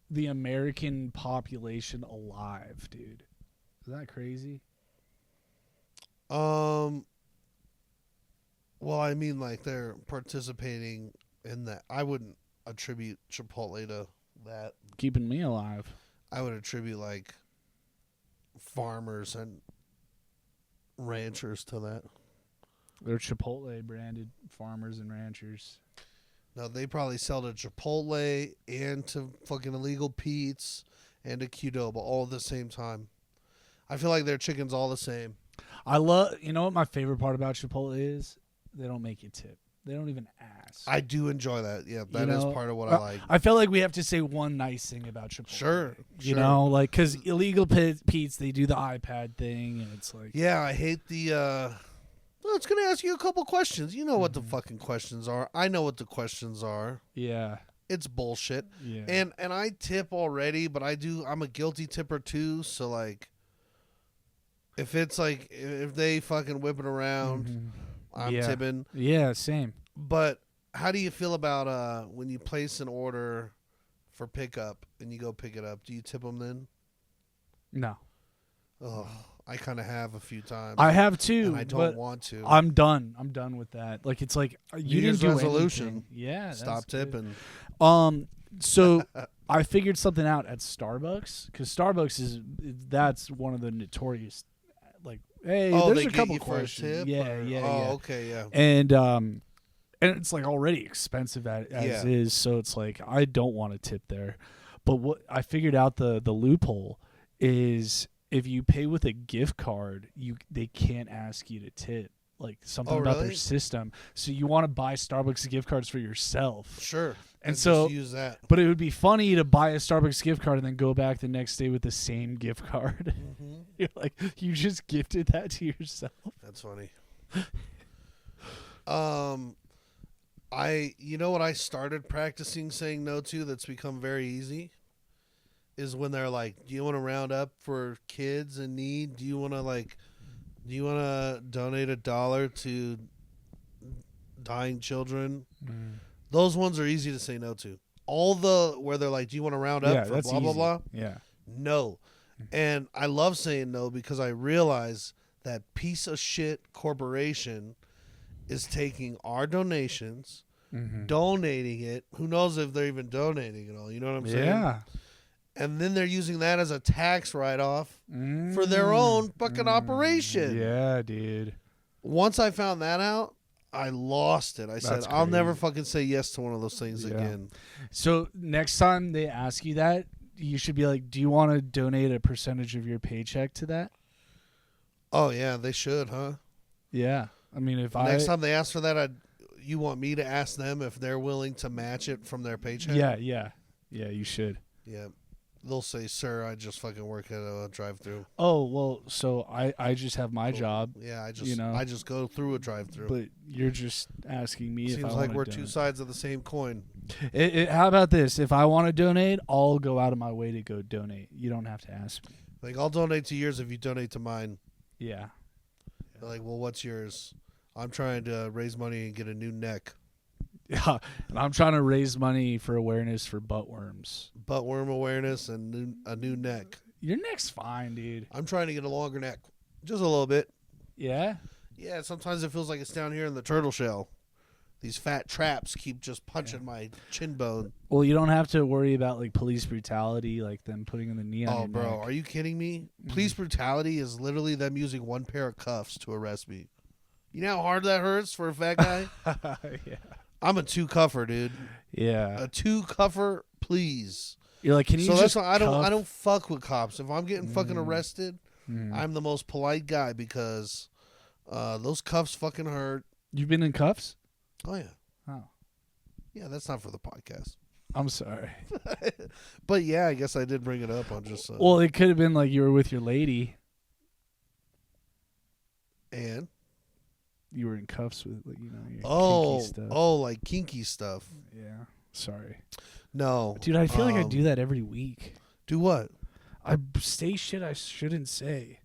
the American population alive, dude. Is that crazy? Well, I mean, like, they're participating in that. I wouldn't attribute Chipotle to that. Keeping me alive. I would attribute, like, farmers and ranchers to that. They're Chipotle branded farmers and ranchers. No, they probably sell to Chipotle and to fucking Illegal Pete's and to Qdoba all at the same time. I feel like their chicken's all the same. You know what my favorite part about Chipotle is? They don't make you tip. They don't even ask. I do enjoy that. Yeah, that is part of what I like. I felt like we have to say one nice thing about Chipotle. Sure. You know, like, because Illegal Pete's, they do the iPad thing, and it's like... Yeah, I hate the... Well, it's going to ask you a couple questions. You know what the fucking questions are. I know what the questions are. Yeah. It's bullshit. Yeah. And I tip already, but I'm a guilty tipper too, so, like... If it's like... If they fucking whip it around, I'm tipping. Yeah, same. But how do you feel about when you place an order for pickup and you go pick it up? Do you tip them then? No. Oh, I kind of have a few times. I have too. And I don't want to. I'm done. I'm done with that. Like, it's like you didn't do resolution. Anything. Yeah. Stop tipping. So I figured something out at Starbucks, because Starbucks that's one of the notorious, like, hey, there's a couple questions. Yeah. Okay, yeah. And it's like already expensive as is, so it's like I don't want to tip there. But what I figured out the loophole is if you pay with a gift card, they can't ask you to tip. Like something about their system. So you want to buy Starbucks gift cards for yourself. Sure. And so just use that. But it would be funny to buy a Starbucks gift card and then go back the next day with the same gift card. Mm-hmm. You're like, you just gifted that to yourself. That's funny. You know what I started practicing saying no to that's become very easy? Is when they're like, do you want to round up for kids in need? Do you want to donate $1 to dying children? Those ones are easy to say no to. All where they're like, do you want to round up for blah, blah, blah? Yeah. No. And I love saying no because I realize that piece of shit corporation is taking our donations, donating it. Who knows if they're even donating it all? You know what I'm saying? Yeah. And then they're using that as a tax write-off for their own fucking operation. Yeah, dude. Once I found that out, I lost it. I said, I'll never fucking say yes to one of those things again. So next time they ask you that, you should be like, do you want to donate a percentage of your paycheck to that? Oh, yeah, they should, huh? Yeah. I mean, next time they ask for that, you want me to ask them if they're willing to match it from their paycheck? Yeah, you should. Yeah. They'll say, sir, I just fucking work at a drive-thru. Oh, well, so I just have my job. Yeah, I just go through a drive-thru. But you're just asking me if I want to Seems like we're two sides of the same coin. How about this? If I want to donate, I'll go out of my way to go donate. You don't have to ask me. Like, I'll donate to yours if you donate to mine. Yeah. They're like, well, what's yours? I'm trying to raise money and get a new neck. Yeah, and I'm trying to raise money for awareness for butt worms. Butt worm awareness and a new neck. Your neck's fine, dude. I'm trying to get a longer neck. Just a little bit. Yeah? Yeah, sometimes it feels like it's down here in the turtle shell. These fat traps keep just punching my chin bone. Well, you don't have to worry about, like, police brutality, like them putting in the knee on your bro, neck. Are you kidding me? Police brutality is literally them using one pair of cuffs to arrest me. You know how hard that hurts for a fat guy? Yeah. I'm a two-cuffer, dude. Yeah. A two-cuffer, please. You're like, can you so just that's why I don't fuck with cops. If I'm getting fucking arrested, I'm the most polite guy because those cuffs fucking hurt. You've been in cuffs? Oh yeah. Oh, Yeah, that's not for the podcast. I'm sorry. But yeah, I guess I did bring it up. I'll just Well, it could have been like you were with your lady. and You were in cuffs with, like, your kinky stuff. like kinky stuff. Yeah. Sorry. No, Dude, I feel like I do that every week. Do what? I say shit I shouldn't say.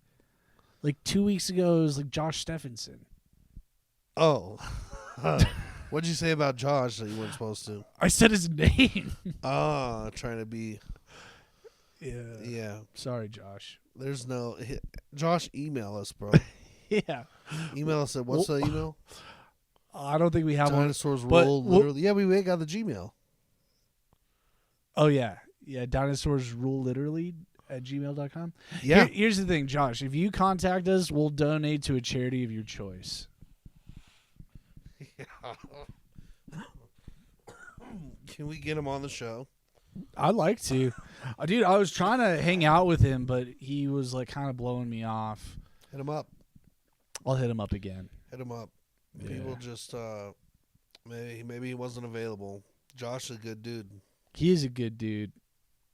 Like 2 weeks ago, it was like Josh Stephenson. Oh. What'd you say about Josh that you weren't supposed to? I said his name. Trying to be. Yeah. Yeah. Sorry, Josh. There's no. Josh, email us, bro. Yeah. Email us at what's the email? I don't think we have Dinosaurs one. Rule. Literally. Yeah, we got the Gmail. Oh, yeah. Yeah, dinosaurs rule literally at gmail.com. Yeah. Here's the thing, Josh. If you contact us, we'll donate to a charity of your choice. Can we get him on the show? I'd like to. Dude, I was trying to hang out with him, but he was like kind of blowing me off. Hit him up. I'll hit him up again. Hit him up. Yeah. People just maybe he wasn't available. Josh is a good dude. He is a good dude.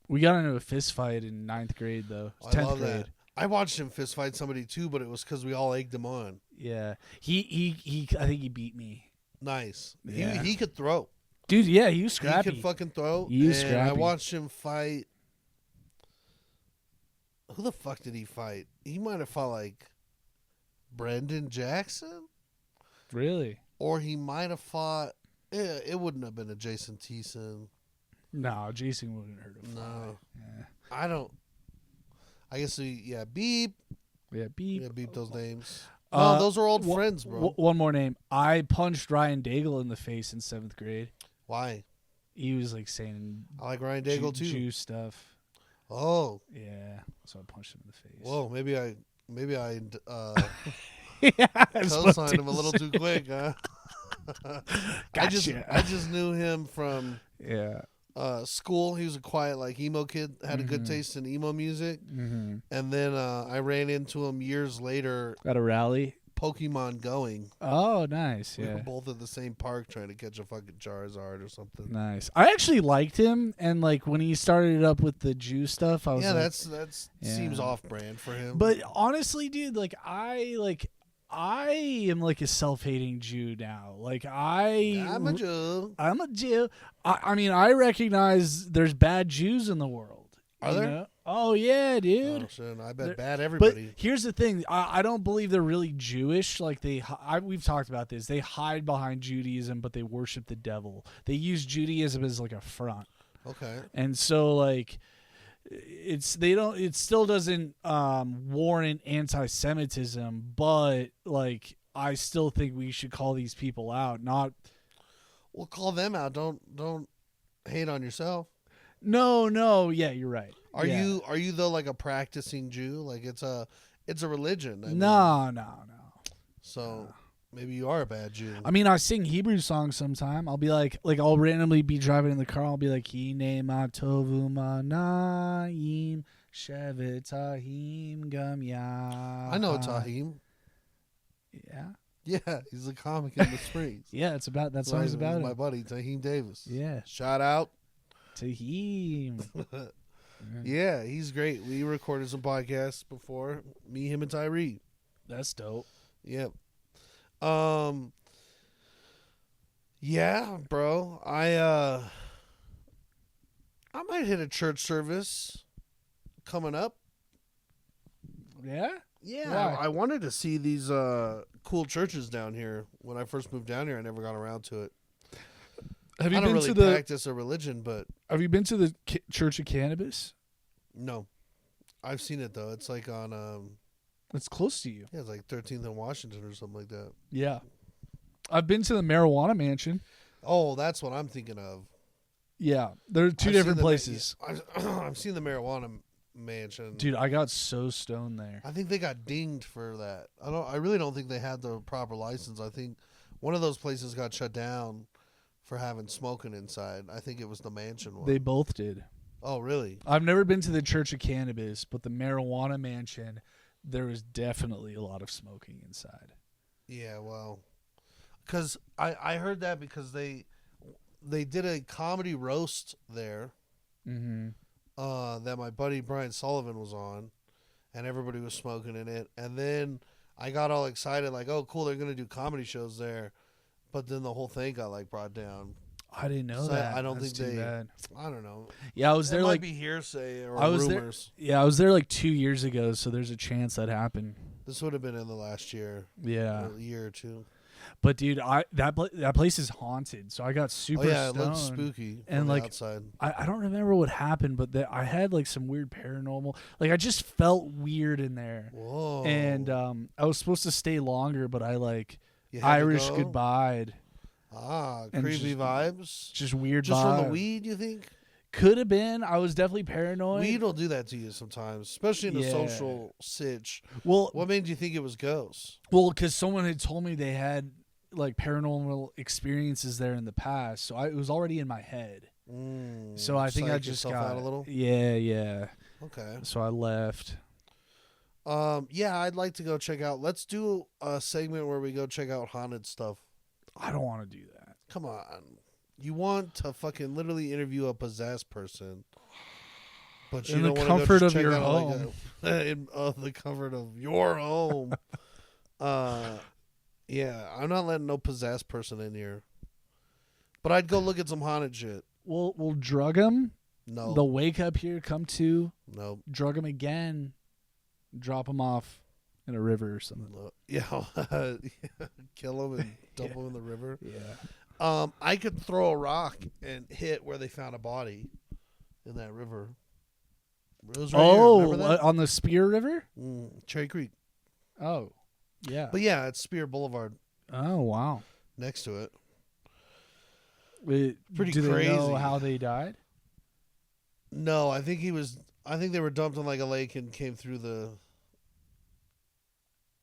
We got into a fist fight in 9th grade, though. I 10th love grade. that. I watched him fist fight somebody too, but it was because we all egged him on. Yeah. He I think he beat me. Nice. Yeah. He could throw. Dude, yeah, he was scrappy. He could fucking throw. He was and I scrappy. watched him fight. Who the fuck did he fight? He might have fought like Brendan Jackson, Really? or he might have fought. Yeah, it wouldn't have been a Jason Thiessen. No, Jason wouldn't hurt him. No, Yeah. I don't. I guess beep. Yeah, beep. Yeah, beep those names. No, those are old one- friends, bro. One more name. I punched Ryan Daigle in the face in 7th grade. Why? He was like saying I like Ryan Daigle too. Jew stuff. Oh, Yeah, so I punched him in the face. whoa. Maybe I Yeah, that's what co-signed him a little too quick, huh? Gotcha. I just knew him from Yeah. school. He was a quiet, like, emo kid. Had a good taste in emo music. Mm-hmm. And then I ran into him years later, At a rally. Pokemon Going. Oh, nice. We were Yeah. both at the same park trying to catch a fucking Charizard or something. Nice. I actually liked him, and like when he started it up with the Jew stuff, I was Yeah, like, that's Yeah. seems off brand for him. But honestly, dude, I am like a self-hating Jew now. Like I'm a Jew. I'm a Jew. I mean, I recognize there's bad Jews in the world. Are you there? know? Oh yeah, dude. Oh, shit. I bet bad But everybody. here's the thing: I don't believe they're really Jewish. Like we've talked about this. They hide behind Judaism, but they worship the devil. They use Judaism as like a front, Okay. and so like it still doesn't warrant anti-Semitism, but like I still think we should call these people out. Not Well, call them out. Don't hate on yourself. no, yeah, you're right. Are Yeah. you though like a practicing Jew? Like it's a religion. I mean, No. So maybe you are a bad Jew. I mean, I sing Hebrew songs sometime. I'll be like I'll randomly be driving in the car. I'll be like, Hine ma tovu manayim shevet tahim gam ya. I know Tahim. Yeah, Yeah, he's a comic in the Springs. yeah. It's about that song's about my it. buddy Tahim Davis. Yeah, Shout out. tahim. Yeah, he's great. We recorded some podcasts before. Me, him, and Tyree. That's dope. Yep. Yeah, bro. I might hit a church service coming up. Yeah. Yeah, Why? I wanted to see these cool churches down here. When I first moved down here, I never got around to it. Have you I don't been really to the practice a religion, but Have you been to the Church of Cannabis? no. I've seen it though. It's like on It's close to you. yeah, it's like 13th and Washington or something like that. Yeah. I've been to the Marijuana Mansion. Oh, that's what I'm thinking of. Yeah, they're two I've different seen the- places. I've seen the marijuana mansion. Dude, I got so stoned there. I think they got dinged for that. I really don't think they had the proper license. I think one of those places got shut down for having smoking inside. I think it was the mansion one. They both did. Oh, really? I've never been to the Church of Cannabis, but the Marijuana Mansion, there was definitely a lot of smoking inside. Yeah, well, because I heard that because they did a comedy roast there. Mm-hmm. That my buddy Brian Sullivan was on, and everybody was smoking in it. And then I got all excited, like, "Oh, cool! They're gonna do comedy shows there." But then the whole thing got like brought down. I didn't know So that. I don't That's think too they. bad. I don't know. Yeah, I was there It might like be hearsay or I was rumors. there. Yeah, I was there like 2 years ago, so there's a chance that happened. This would have been in the last year. Yeah, A year or two. but dude, that place is haunted, so I got super Oh yeah, stoned. it looks spooky And, from the like, outside. I don't remember what happened, but I had like some weird paranormal. Like I just felt weird in there, Whoa. and I was supposed to stay longer, but I like You had to Irish go? goodbye. Ah, and creepy just- vibes. Just weird. Just from the vibe. weed, you think? Could have been. I was definitely paranoid. Weed will do that to you sometimes, especially in a Yeah. social sitch. Well, What made you think it was ghosts? because someone had told me they had like paranormal experiences there in the past, so it was already in my head. So I think I psych just yourself got out a little. Yeah. Okay. So I left. Yeah, I'd like to go check out. Let's do a segment where we go check out haunted stuff. I don't want to do that. Come on. You want to fucking literally interview a possessed person, but you In the don't want comfort to of check your out home. in the comfort of your home. Yeah, I'm not letting no possessed person in here. But I'd go look at some haunted shit. We'll drug them. No, They'll wake up here, come to, no, drug them again, drop them off in a river or something. no. Yeah, kill them and dump them in the river. Yeah. I could throw a rock and hit where they found a body in that river. It was right here. Remember that? On the Spear River? Cherry Creek. Oh, yeah. But yeah, it's Spear Boulevard Oh, wow. next to it. Pretty crazy. They know how they died? No, I think they were dumped in like a lake and came through the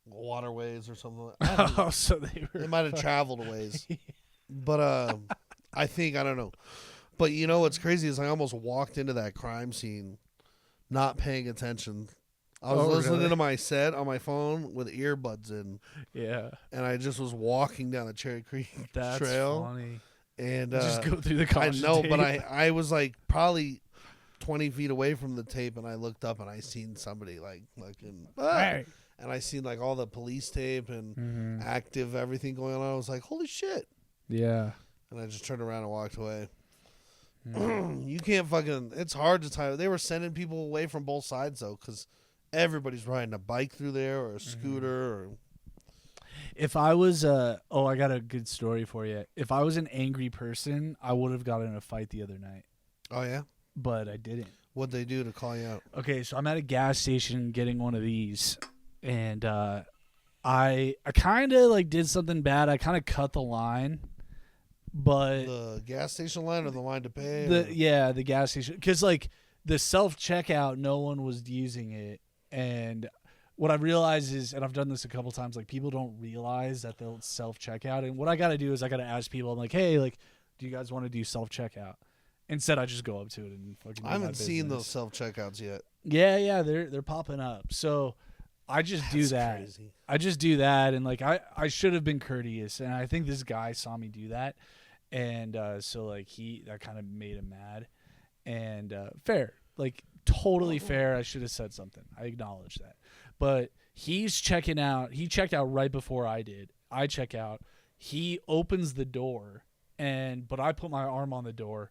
waterways or something. I don't know. Oh, so They might have traveled a ways. But I don't know. But you know what's crazy is I almost walked into that crime scene not paying attention. I was listening really? to my set on my phone with earbuds in, Yeah. and I just was walking down the Cherry Creek That's Trail. funny. And Just go through the I caution know, tape. but I was like probably 20 feet away from the tape, and I looked up and I seen somebody like fucking, Hey. and I seen like all the police tape and Mhm. active everything going on. I was like, holy shit. Yeah. And I just turned around and walked away. Mm. You can't fucking. It's hard to tie. They were sending people away from both sides though, because everybody's riding a bike through there or a scooter. Or If I was I got a good story for you. If I was an angry person, I would have gotten in a fight the other night, oh yeah, but I didn't. what'd they do to call you out? Okay, so I'm at a gas station getting one of these, and I kind of like did something bad. I kind of cut the line, but The gas station line or the line to pay? the gas station, because like the self checkout, no one was using it, and what I realized is, and I've done this a couple times, like people don't realize that they'll self checkout, and what I got to do is I got to ask people, I'm like, hey, like, do you guys want to do self checkout? Instead, I just go up to it and fucking. I haven't seen those self checkouts yet. Yeah, they're popping up. So I just do That's that. crazy. I just do that, and like I should have been courteous, and I think this guy saw me do that, and so like that kind of made him mad, and fair, like totally fair. I should have said something. I acknowledge that, but he's checking out. He checked out right before I did. I check out. He opens the door, but I put my arm on the door.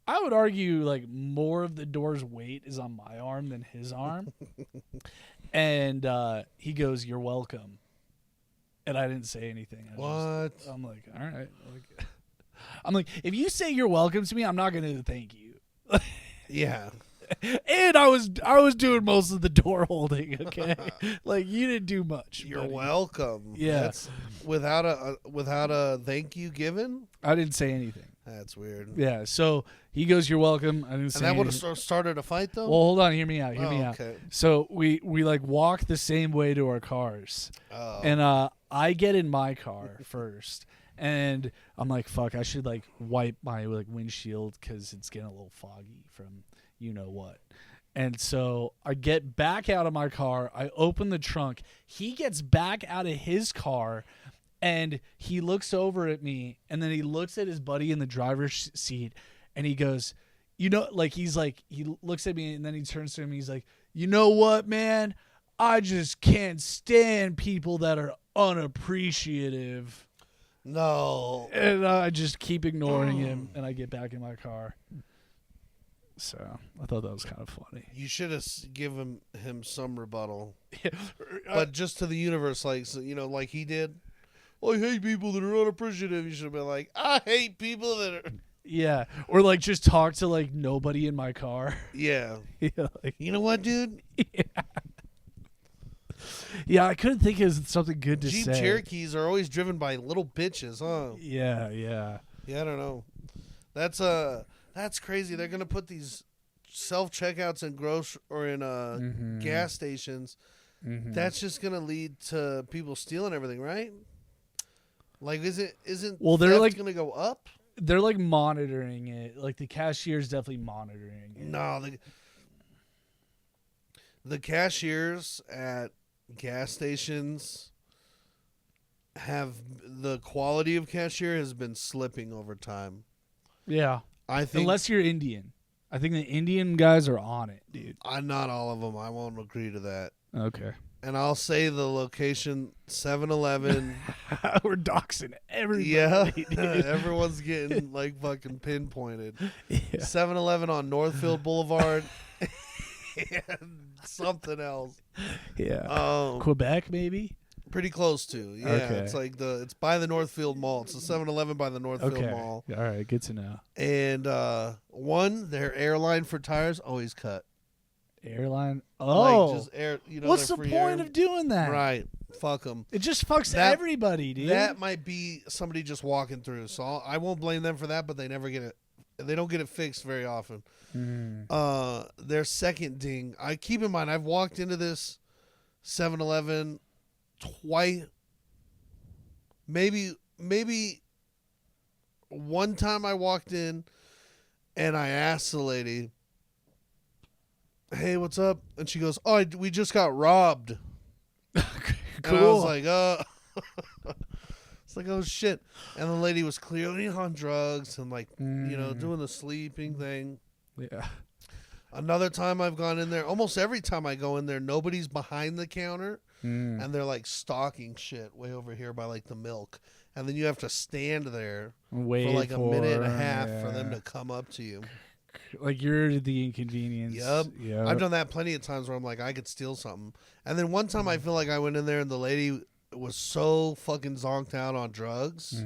I would argue like more of the door's weight is on my arm than his arm. And he goes, "You're welcome." And I didn't say anything. I'm like, all right. I'm like, if you say you're welcome to me, I'm not going to thank you. Yeah. And I was doing most of the door holding. Okay, like you didn't do much. You're buddy. welcome. Yeah. That's without a thank you given. I didn't say anything. That's weird. Yeah. So he goes, "You're welcome." I didn't And say that would anything. have started a fight though. Well, hold on. Hear me out. Hear me out. Okay. So we like walk the same way to our cars, Oh. and I get in my car first, and I'm like, "Fuck, I should like wipe my like windshield because it's getting a little foggy from you know what," And so I get back out of my car. I open the trunk. He gets back out of his car, and he looks over at me, and then he looks at his buddy in the driver's seat, and he goes, he looks at me, and then he turns to him. He's like, you know what, man? I just can't stand people that are unappreciative. No. And I just keep ignoring him, and I get back in my car. So I thought that was kind of funny. You should have given him some rebuttal. But just to the universe, like, so, you know, like he did. I hate people that are unappreciative. You should have been like, I hate people that are. Yeah. Or like just talk to like nobody in my car. Yeah. Yeah. Like, You know what, dude? yeah. Yeah, I couldn't think of something good to Jeep say. Cherokees are always driven by little bitches, huh? Yeah, yeah. Yeah, I don't know. That's crazy. They're gonna put these self checkouts in gas stations. Mm-hmm. That's just gonna lead to people stealing everything, right? Like, isn't Well, they're theft like gonna go up? they're like monitoring it. Like the cashier's definitely monitoring it. No, the cashiers at gas stations have the quality of cashier has been slipping over time. Yeah. I think Unless you're Indian. I think the Indian guys are on it, dude. not all of them. I won't agree to that. Okay. And I'll say the location 7-Eleven. We're doxing everybody. Yeah, dude. everyone's getting like fucking pinpointed. Yeah. 7-Eleven on Northfield Boulevard. And something else. Yeah. Quebec, maybe? Pretty close to. Yeah, Okay. it's like it's by the Northfield Mall. It's the 7-Eleven by the Northfield Okay. Mall. All right, good to know. And their airline for tires always cut. Airline. Oh. Like just air. You know, what's their the free point air. of doing that? Right. Fuck them. It just fucks That- everybody, dude. That might be somebody just walking through. So I won't blame them for that. But they never get it. They don't get it fixed very often. Their second ding. I keep in mind I've walked into this 7-Eleven twice. Maybe one time I walked in and I asked the lady, "Hey, what's up?" And she goes, "Oh, we just got robbed." Cool. And I was like, it's like, oh shit. And the lady was clearly on drugs and like, doing the sleeping thing. Yeah. Another time I've gone in there, almost every time I go in there, nobody's behind the counter. And they're like stocking shit way over here by like the milk. And then you have to stand there Wait for like a minute and a half yeah. for them to come up to you. Like you're the inconvenience. Yep. I've done that plenty of times where I'm like, I could steal something. And then one time I feel like I went in there and the lady was so fucking zonked out on drugs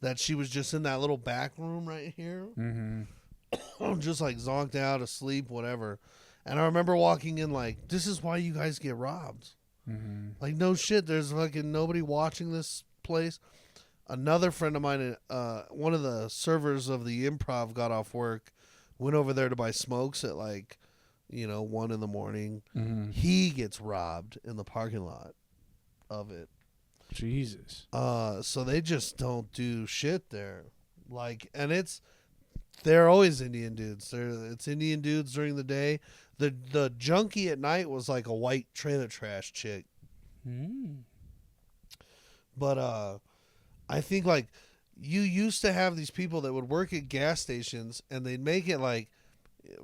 that she was just in that little back room right here. Just like zonked out, asleep, whatever. And I remember walking in like, this is why you guys get robbed. Like, no shit, there's fucking nobody watching this place. Another friend of mine, one of the servers of the Improv got off work, went over there to buy smokes at like, 1 in the morning. He gets robbed in the parking lot of it. Jesus. So they just don't do shit there. Like, and they're always Indian dudes. It's Indian dudes during the day. The junkie at night was like a white trailer trash chick. But I think like you used to have these people that would work at gas stations and they'd make it like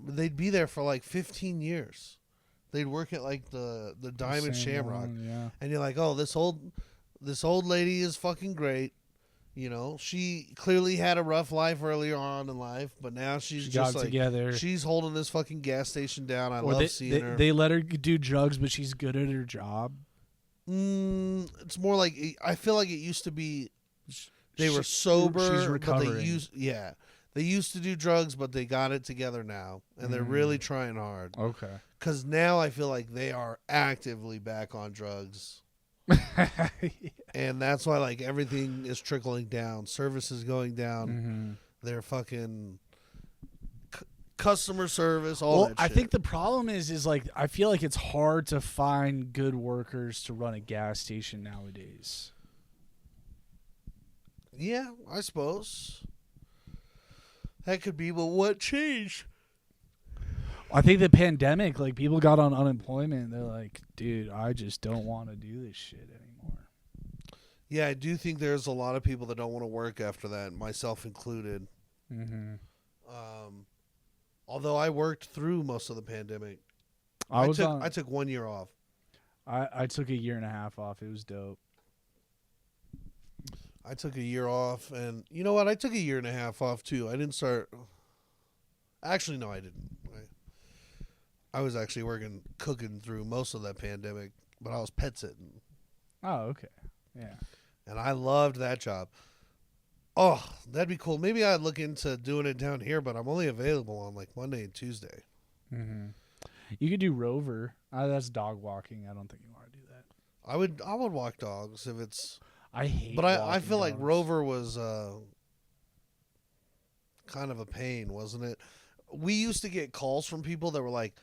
they'd be there for like 15 years. They'd work at like the Diamond Shamrock. Yeah. And you're like, "Oh, this old lady is fucking great." She clearly had a rough life earlier on in life, but now she's She just got like together. she's holding this fucking gas station down. I Or love seeing her. They let her do drugs, but she's good at her job. It's more like I feel like it used to be they were sober. She's But recovering. they used to do drugs, but they got it together now, and they're really trying hard. Okay. Because now I feel like they are actively back on drugs. And that's why like everything is trickling down. Service is going down. Their fucking customer service, all that shit. I think the problem is like I feel like it's hard to find good workers to run a gas station nowadays. Yeah, I suppose. That could be, but what changed? I think the pandemic, like people got on unemployment. They're like, dude, I just don't want to do this shit anymore. Yeah, I do think there's a lot of people that don't want to work after that, myself included. Mm-hmm. Although I worked through most of the pandemic. I took 1 year off. I took a year and a half off. It was dope. I took a year off, and you know what? I took a year and a half off too. I didn't start. Actually, no, I didn't. I was actually cooking through most of that pandemic, but I was pet sitting. Oh, okay. Yeah. And I loved that job. Oh, that'd be cool. Maybe I'd look into doing it down here, but I'm only available on like Monday and Tuesday. Mm-hmm. You could do Rover. That's dog walking. I don't think you want to do that. I would walk dogs if it's. I hate. But I feel dogs. like Rover was kind of a pain, wasn't it? We used to get calls from people that were like,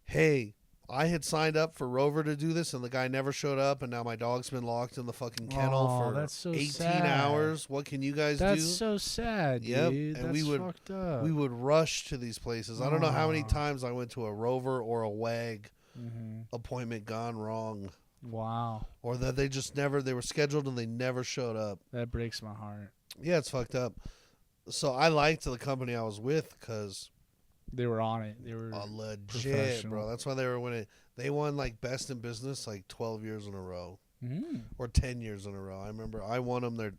"Hey, I had signed up for Rover to do this, and the guy never showed up, and now my dog's been locked in the fucking kennel for that's so 18 sad. hours. What can you guys do?" That's so sad, Yep. dude. And that's fucked up. we would rush to these places. I don't know how many times I went to a Rover or a WAG appointment gone wrong. Wow. Or that they just never, they were scheduled and they never showed up. That breaks my heart. Yeah, it's fucked up. So I liked the company I was with because they were on it. They were legit, bro. That's why they were winning. They won like best in business like 12 years in a row or 10 years in a row. I remember I won them there,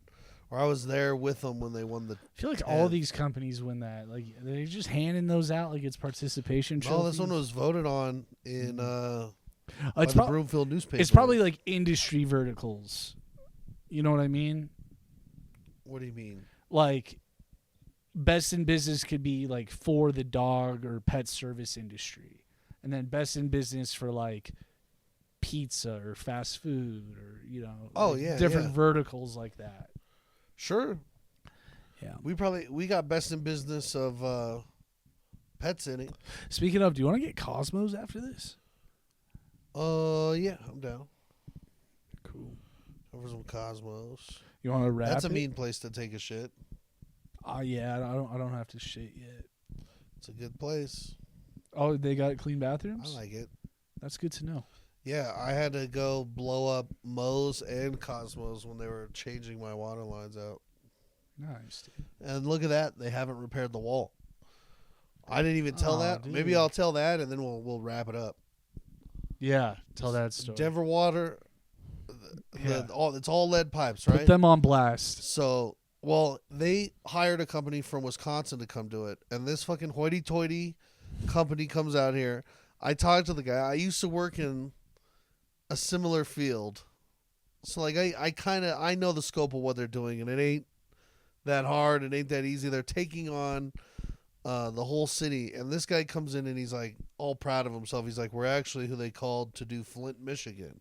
or I was there with them when they won the. I feel like all these companies win that. Like they're just handing those out like it's participation trophies. Oh, this one was voted on in it's the Broomfield newspaper. It's probably like industry verticals. You know what I mean? What do you mean? Like best in business could be like for the dog or pet service industry, and then best in business for like pizza or fast food or different verticals like that. Sure. Yeah. We got best in business of pets in it. Speaking of, do you want to get Cosmos after this? Yeah, I'm down. Cool. Over some Cosmos. You want to wrap? That's a mean place to take a shit. Yeah, I don't have to shit yet. It's a good place. Oh, they got clean bathrooms? I like it. That's good to know. Yeah, I had to go blow up Moe's and Cosmos when they were changing my water lines out. Nice, dude. And look at that, they haven't repaired the wall. I didn't even tell that. Dude. Maybe I'll tell that and then we'll wrap it up. Yeah, tell that story. Denver Water, it's all lead pipes, right? Put them on blast. So, well, they hired a company from Wisconsin to come do it, and this fucking hoity-toity company comes out here. I talked to the guy. I used to work in a similar field, so like I know the scope of what they're doing, and it ain't that hard. It ain't that easy. They're taking on the whole city, and this guy comes in and he's like all proud of himself. He's like, we're actually who they called to do Flint, Michigan.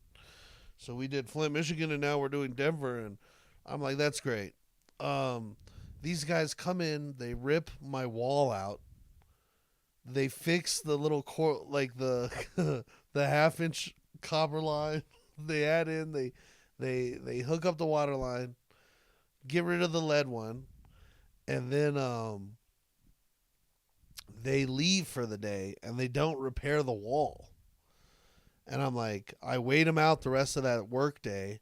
So we did Flint, Michigan, and now we're doing Denver, and I'm like, that's great. These guys come in, they rip my wall out, they fix the little like the the half-inch copper line. They add in, they hook up the water line, get rid of the lead one, and then they leave for the day and they don't repair the wall. And I'm like, I wait them out the rest of that work day.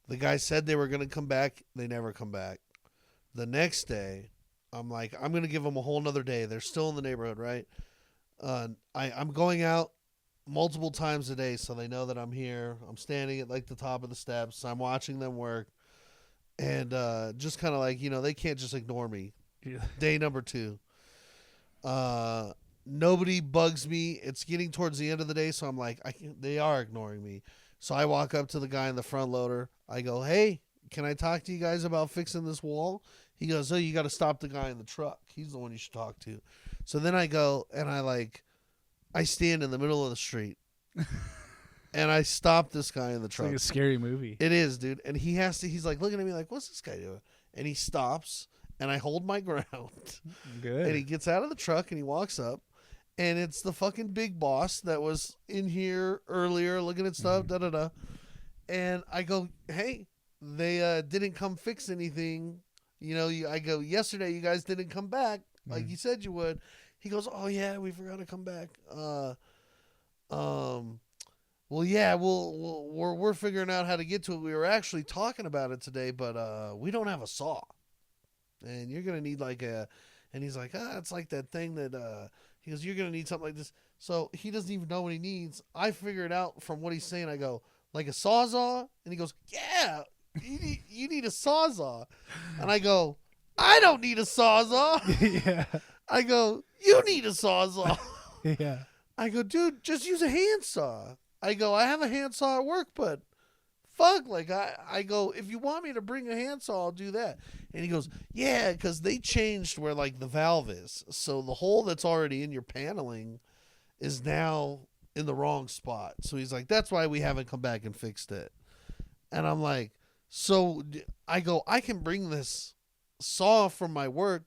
The guy said they were going to come back. They never come back. The next day, I'm like, I'm going to give them a whole nother day. They're still in the neighborhood, right? I'm going out multiple times a day so they know that I'm here. I'm standing at like the top of the steps. I'm watching them work. And just kind of like, they can't just ignore me. Yeah. Day number 2. Nobody bugs me. It's getting towards the end of the day, so I'm like, they are ignoring me. So I walk up to the guy in the front loader. I go, hey, can I talk to you guys about fixing this wall? He goes, oh, you got to stop the guy in the truck. He's the one you should talk to. So then I go and I stand in the middle of the street and I stop this guy in the truck. It's like a scary movie. It is, dude. And he's like looking at me like, what's this guy doing? And he stops and I hold my ground. Good. And he gets out of the truck and he walks up. And it's the fucking big boss that was in here earlier looking at stuff, da-da-da. And I go, hey, they didn't come fix anything. I go, yesterday you guys didn't come back. like you said you would. He goes, oh yeah, we forgot to come back. Well, yeah, we're figuring out how to get to it. We were actually talking about it today, but we don't have a saw, and you're gonna need like a. And he's like, it's like that thing that he goes, you're gonna need something like this. So he doesn't even know what he needs. I figure it out from what he's saying. I go, like a sawzall, and he goes, yeah, you need a sawzall, and I go, I don't need a sawzall. Yeah. I go, you need a sawzall. Yeah. I go, dude, just use a handsaw. I go, I have a handsaw at work, but fuck, like I go, if you want me to bring a handsaw, I'll do that. And he goes, yeah, because they changed where like the valve is, so the hole that's already in your paneling is now in the wrong spot. So he's like, that's why we haven't come back and fixed it. And I'm like, so I go, I can bring this saw from my work,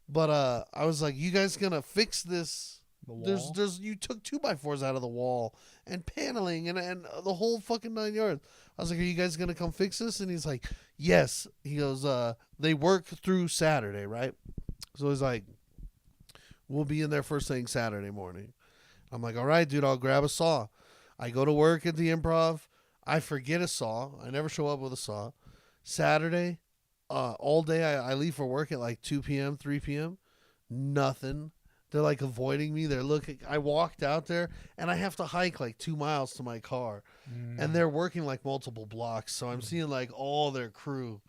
but I was like, you guys gonna fix this? There's you took 2x4s out of the wall and paneling and the whole fucking 9 yards. I was like, are you guys gonna come fix this? And he's like, yes. He goes, they work through Saturday, right? So he's like, we'll be in there first thing Saturday morning. I'm like, all right, dude, I'll grab a saw. I go to work at the Improv. I forget a saw. I never show up with a saw. Saturday, all day I leave for work at like 2 p.m., 3 p.m. Nothing. They're like avoiding me. They're looking. I walked out there and I have to hike like 2 miles to my car. And they're working like multiple blocks. So I'm seeing like all their crew.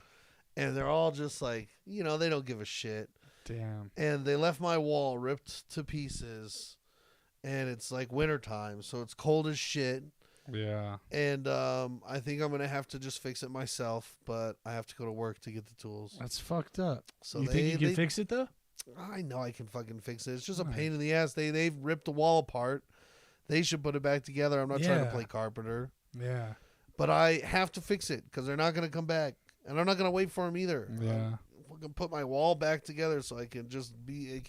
And they're all just like, they don't give a shit. Damn. And they left my wall ripped to pieces. And it's like wintertime. So it's cold as shit. Yeah. And I think I'm going to have to just fix it myself. But I have to go to work to get the tools. That's fucked up. So you think you can fix it though? I know I can fucking fix it. It's just a pain in the ass. They've ripped the wall apart. They should put it back together. I'm not trying to play carpenter. Yeah. But I have to fix it because they're not going to come back. And I'm not going to wait for them either. Yeah. I'm going to put my wall back together so it can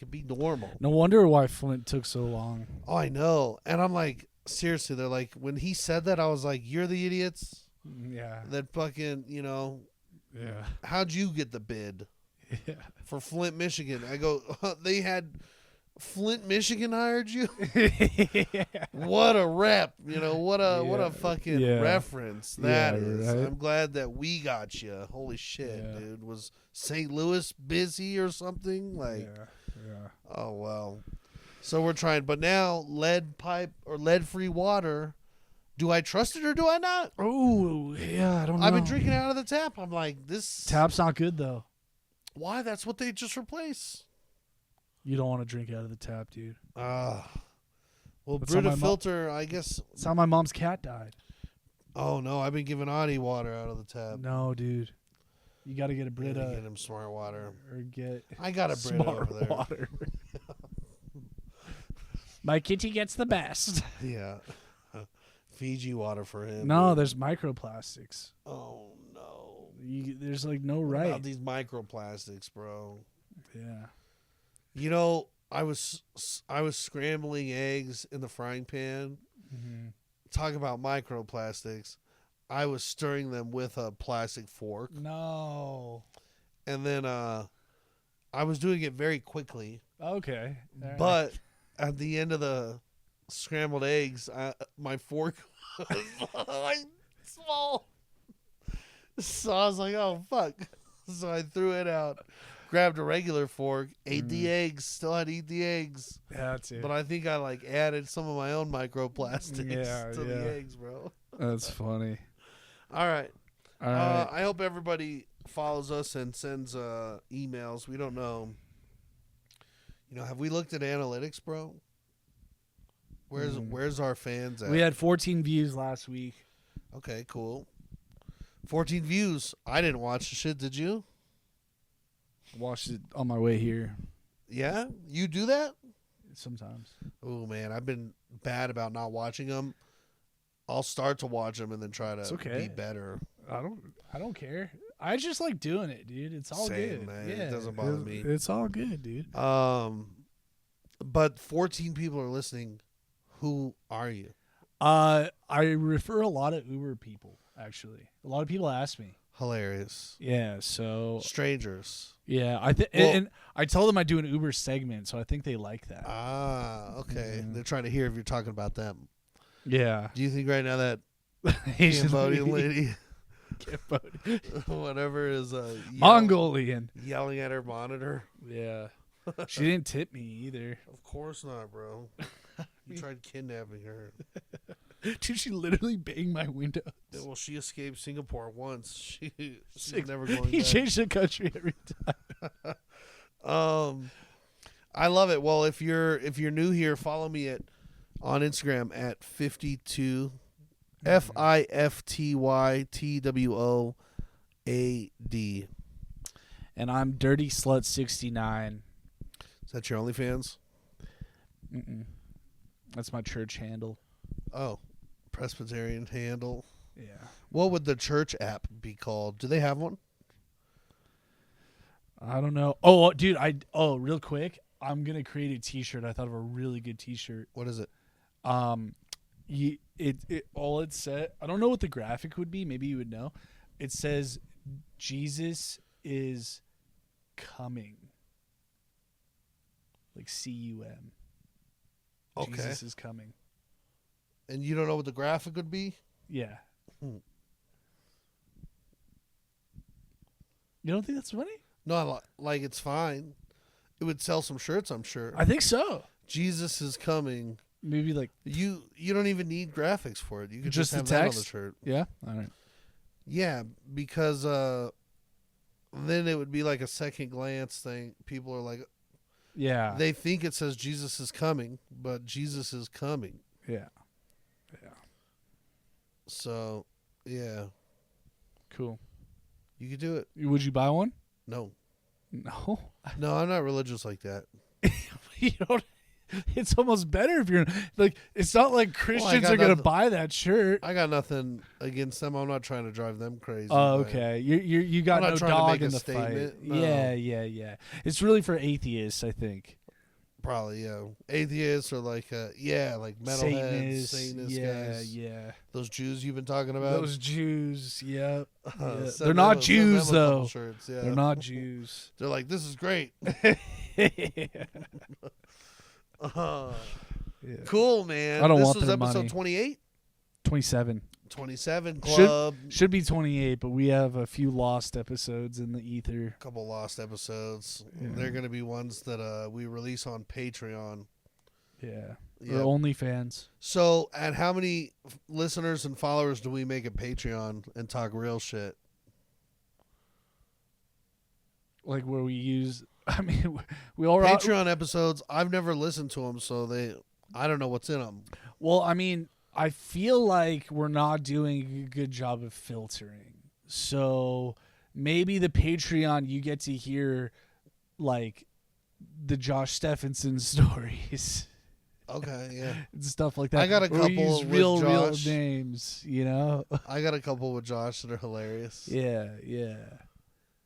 be normal. No wonder why Flint took so long. Oh, I know. And I'm like, seriously, they're like, when he said that, I was like, you're the idiots? Yeah. That fucking, Yeah. how'd you get the bid? Yeah. For Flint, Michigan. I go, they had Flint, Michigan hired you? What a rep. What a fucking reference that is. Right? I'm glad that we got you. Holy shit, dude. Was St. Louis busy or something? Like, oh, well. So we're trying. But now, lead pipe or lead-free water, do I trust it or do I not? Oh, yeah, I don't know. I've been drinking out of the tap. I'm like, this. Tap's not good, though. Why? That's what they just replaced. You don't want to drink out of the tap, dude. Well, That's Brita filter, I guess. That's how my mom's cat died. Oh, no. I've been giving Audie water out of the tap. No, dude. You got to get a Brita. Get him smart water. Or get I got a Brita smart over there. Water. My kitty gets the best. Yeah. Fiji water for him. No, dude. there's microplastics. Oh, no. There's like no What right. about these microplastics, bro? Yeah. I was scrambling eggs in the frying pan. Mm-hmm. Talk about microplastics. I was stirring them with a plastic fork. No. And then I was doing it very quickly. Okay. But at the end of the scrambled eggs, my fork was like small. So I was like, oh, fuck. So I threw it out, grabbed a regular fork, ate the eggs, still had to eat the eggs. Yeah, that's it. But I think I added some of my own microplastics to the eggs, bro. That's funny. All right. All right. I hope everybody follows us and sends emails. We don't know. Have we looked at analytics, bro? Where's our fans at? We had 14 views last week. Okay, cool. 14 views. I didn't watch the shit, did you? Watched it on my way here. Yeah? You do that? Sometimes. Oh, man. I've been bad about not watching them. I'll start to watch them and then try to be better. I don't care. I just like doing it, dude. It's all good. Man. Yeah, it doesn't bother me. It's all good, dude. But 14 people are listening. Who are you? I refer a lot of Uber people, actually. A lot of people ask me. Hilarious. Yeah, so Strangers. yeah, and I told them I do an Uber segment, so I think they like that. Okay. Mhm. They're trying to hear if you're talking about them. Yeah. Do you think right now that Asian Cambodian lady, Cambodian. whatever, is Mongolian. yelling at her monitor? Yeah. She didn't tip me either. Of course not, bro. You tried kidnapping her. Dude, she literally banged my window. Yeah, well, she escaped Singapore once. She's never going He back. changed the country every time. I love it. Well, if you're new here, follow me on Instagram at 52 FIFTYTWOAD. And I'm Dirty Slut 69. Is that your OnlyFans? Mm-mm. That's my church handle. Oh, Presbyterian handle. Yeah. What would the church app be called? Do they have one? I don't know. Oh, dude, real quick, I'm gonna create a T-shirt. I thought of a really good T-shirt. What is it? All it said. I don't know what the graphic would be. Maybe you would know. It says, "Jesus is coming." Like CUM. Okay. Jesus is coming. And you don't know what the graphic would be? Yeah. Hmm. You don't think that's funny? No, like it's fine. It would sell some shirts, I'm sure. I think so. Jesus is coming. Maybe like You don't even need graphics for it. You could Just just the have that on the text? shirt. yeah. All right. Yeah, because then it would be like a second glance thing. People are like, Yeah. they think it says Jesus is coming, but Jesus is coming. yeah. So, yeah, Cool. you could do it. Would you buy one? No, No. I'm not religious like that. You don't. It's almost better if you're like. It's not like Christians got are gonna nothing- buy that shirt. I got nothing against them. I'm not trying to drive them crazy. Oh, but okay. You got I'm no not trying to dog make a in the statement, fight. no. Yeah. It's really for atheists, I think. Probably, yeah. Atheists or like metalheads, Satanist guys. Yeah. Those Jews you've been talking about. Those Jews. Yep. Yeah. Send They're them not send Jews them a couple though. Shirts, yeah. They're not Jews. They're like, this is great. Yeah. Cool, man. I don't this want was their episode money. 28? 27. 27 club. Should be 28, but we have a few lost episodes in the ether. Couple lost episodes. Yeah. They're going to be ones that we release on Patreon. Yeah. Yeah. Or OnlyFans. So, and how many listeners and followers do we make at Patreon and talk real shit? Like where we use. I mean, we all Patreon episodes, I've never listened to them, so I don't know what's in them. Well, I mean, I feel like we're not doing a good job of filtering. So maybe the Patreon, you get to hear like the Josh Stephenson stories. Okay, yeah. And stuff like that. I got a where we couple use with real Josh. names, you know? I got a couple with Josh that are hilarious. Yeah.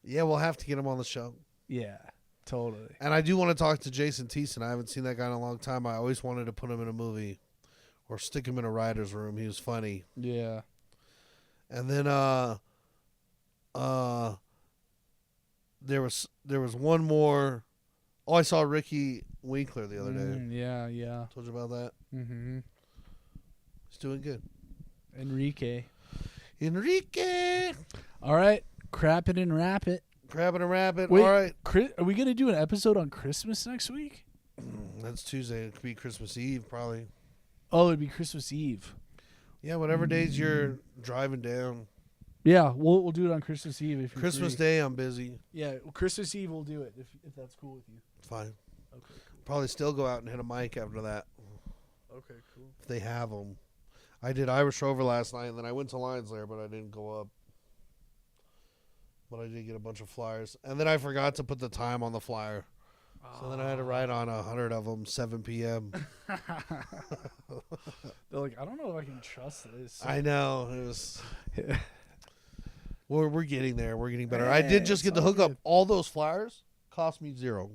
Yeah, we'll have to get him on the show. Yeah, totally. And I do want to talk to Jason Thiessen. I haven't seen that guy in a long time. I always wanted to put him in a movie or stick him in a writer's room. He was funny. Yeah. And then there was one more. Oh, I saw Ricky Winkler the other day. Yeah. Told you about that. Mm-hmm. He's doing good. Enrique. All All right. Crap it and wrap it. Crabbing a rabbit. Wait. All right. Are we going to do an episode on Christmas next week? That's Tuesday. It could be Christmas Eve, probably. Oh, it'd be Christmas Eve. Yeah, whatever days you're driving down. Yeah, we'll do it on Christmas Eve if you're Christmas free. Day, I'm busy. Yeah, Christmas Eve we'll do it if that's cool with you. Fine. Okay. Probably still go out and hit a mic after that Okay, cool. if they have them. I did Irish Rover last night, and then I went to Lions Lair, but I didn't go up. But I did get a bunch of flyers, and then I forgot to put the time on the flyer. So then I had to write on 100 of them, 7 p.m. They're like, I don't know if I can trust this. I know. It was. We're getting there. We're getting better. I Hey, did just it's get the all hookup. good. All those flyers cost me $0.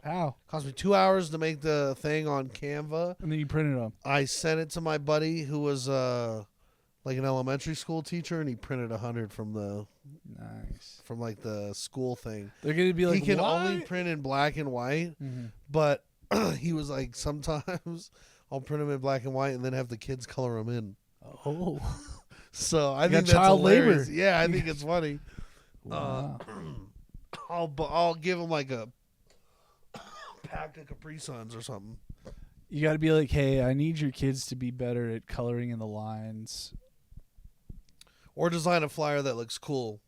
How? Cost me 2 hours to make the thing on Canva. And then you printed them. I sent it to my buddy who was like an elementary school teacher, and he printed 100 from like the school thing. They're gonna be like, he can what? only print in black and white, but he was like, sometimes I'll print them in black and white and then have the kids color them in. Oh, so I You think got that's child hilarious. labor. Yeah, I think it's funny. wow. I'll give him like a pack of Capri Suns or something. You got to be like, hey, I need your kids to be better at coloring in the lines. Or design a flyer that looks cool.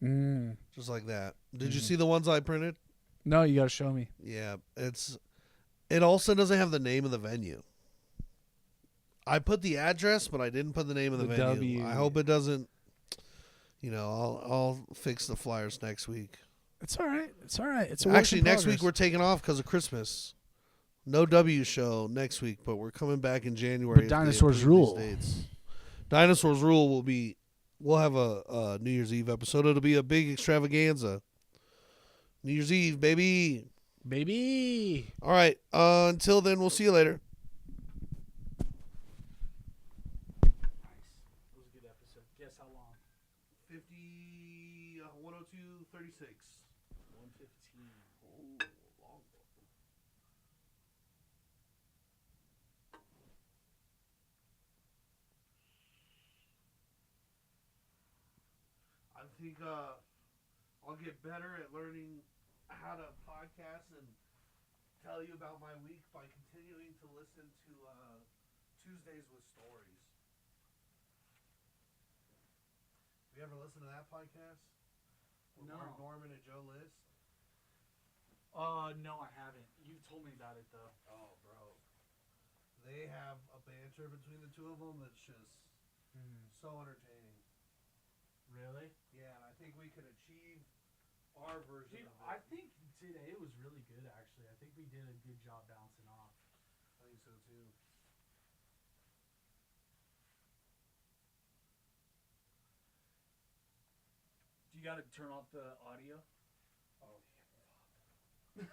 Mm. Just like that. Did you see the ones I printed? No, you got to show me. Yeah, it also doesn't have the name of the venue. I put the address, but I didn't put the name of the venue. W. I hope it doesn't. I'll fix the flyers next week. It's all right. It's all right. It's actually next week we're taking off because of Christmas. No W show next week, but we're coming back in January. But Dinosaurs Rule. Dinosaurs Rule will be. We'll have a New Year's Eve episode. It'll be a big extravaganza. New Year's Eve, baby. Baby. All right. Until then, we'll see you later. Nice. That was a good episode. Guess how long? 102:36. 1:15. Oh, long. I think I'll get better at learning how to podcast and tell you about my week by continuing to listen to Tuesdays with Stories. You ever listen to that podcast? With No. Mark Norman and Joe List? No, I haven't. You've told me about it though. Oh, bro. They have a banter between the two of them that's just so entertaining. Really? Yeah, and I think we could achieve our version of it. I think today was really good, actually. I think we did a good job bouncing off. I think so, too. Do you got to turn off the audio? Oh, It's just,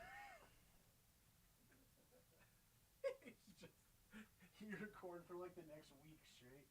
you record for like the next week straight.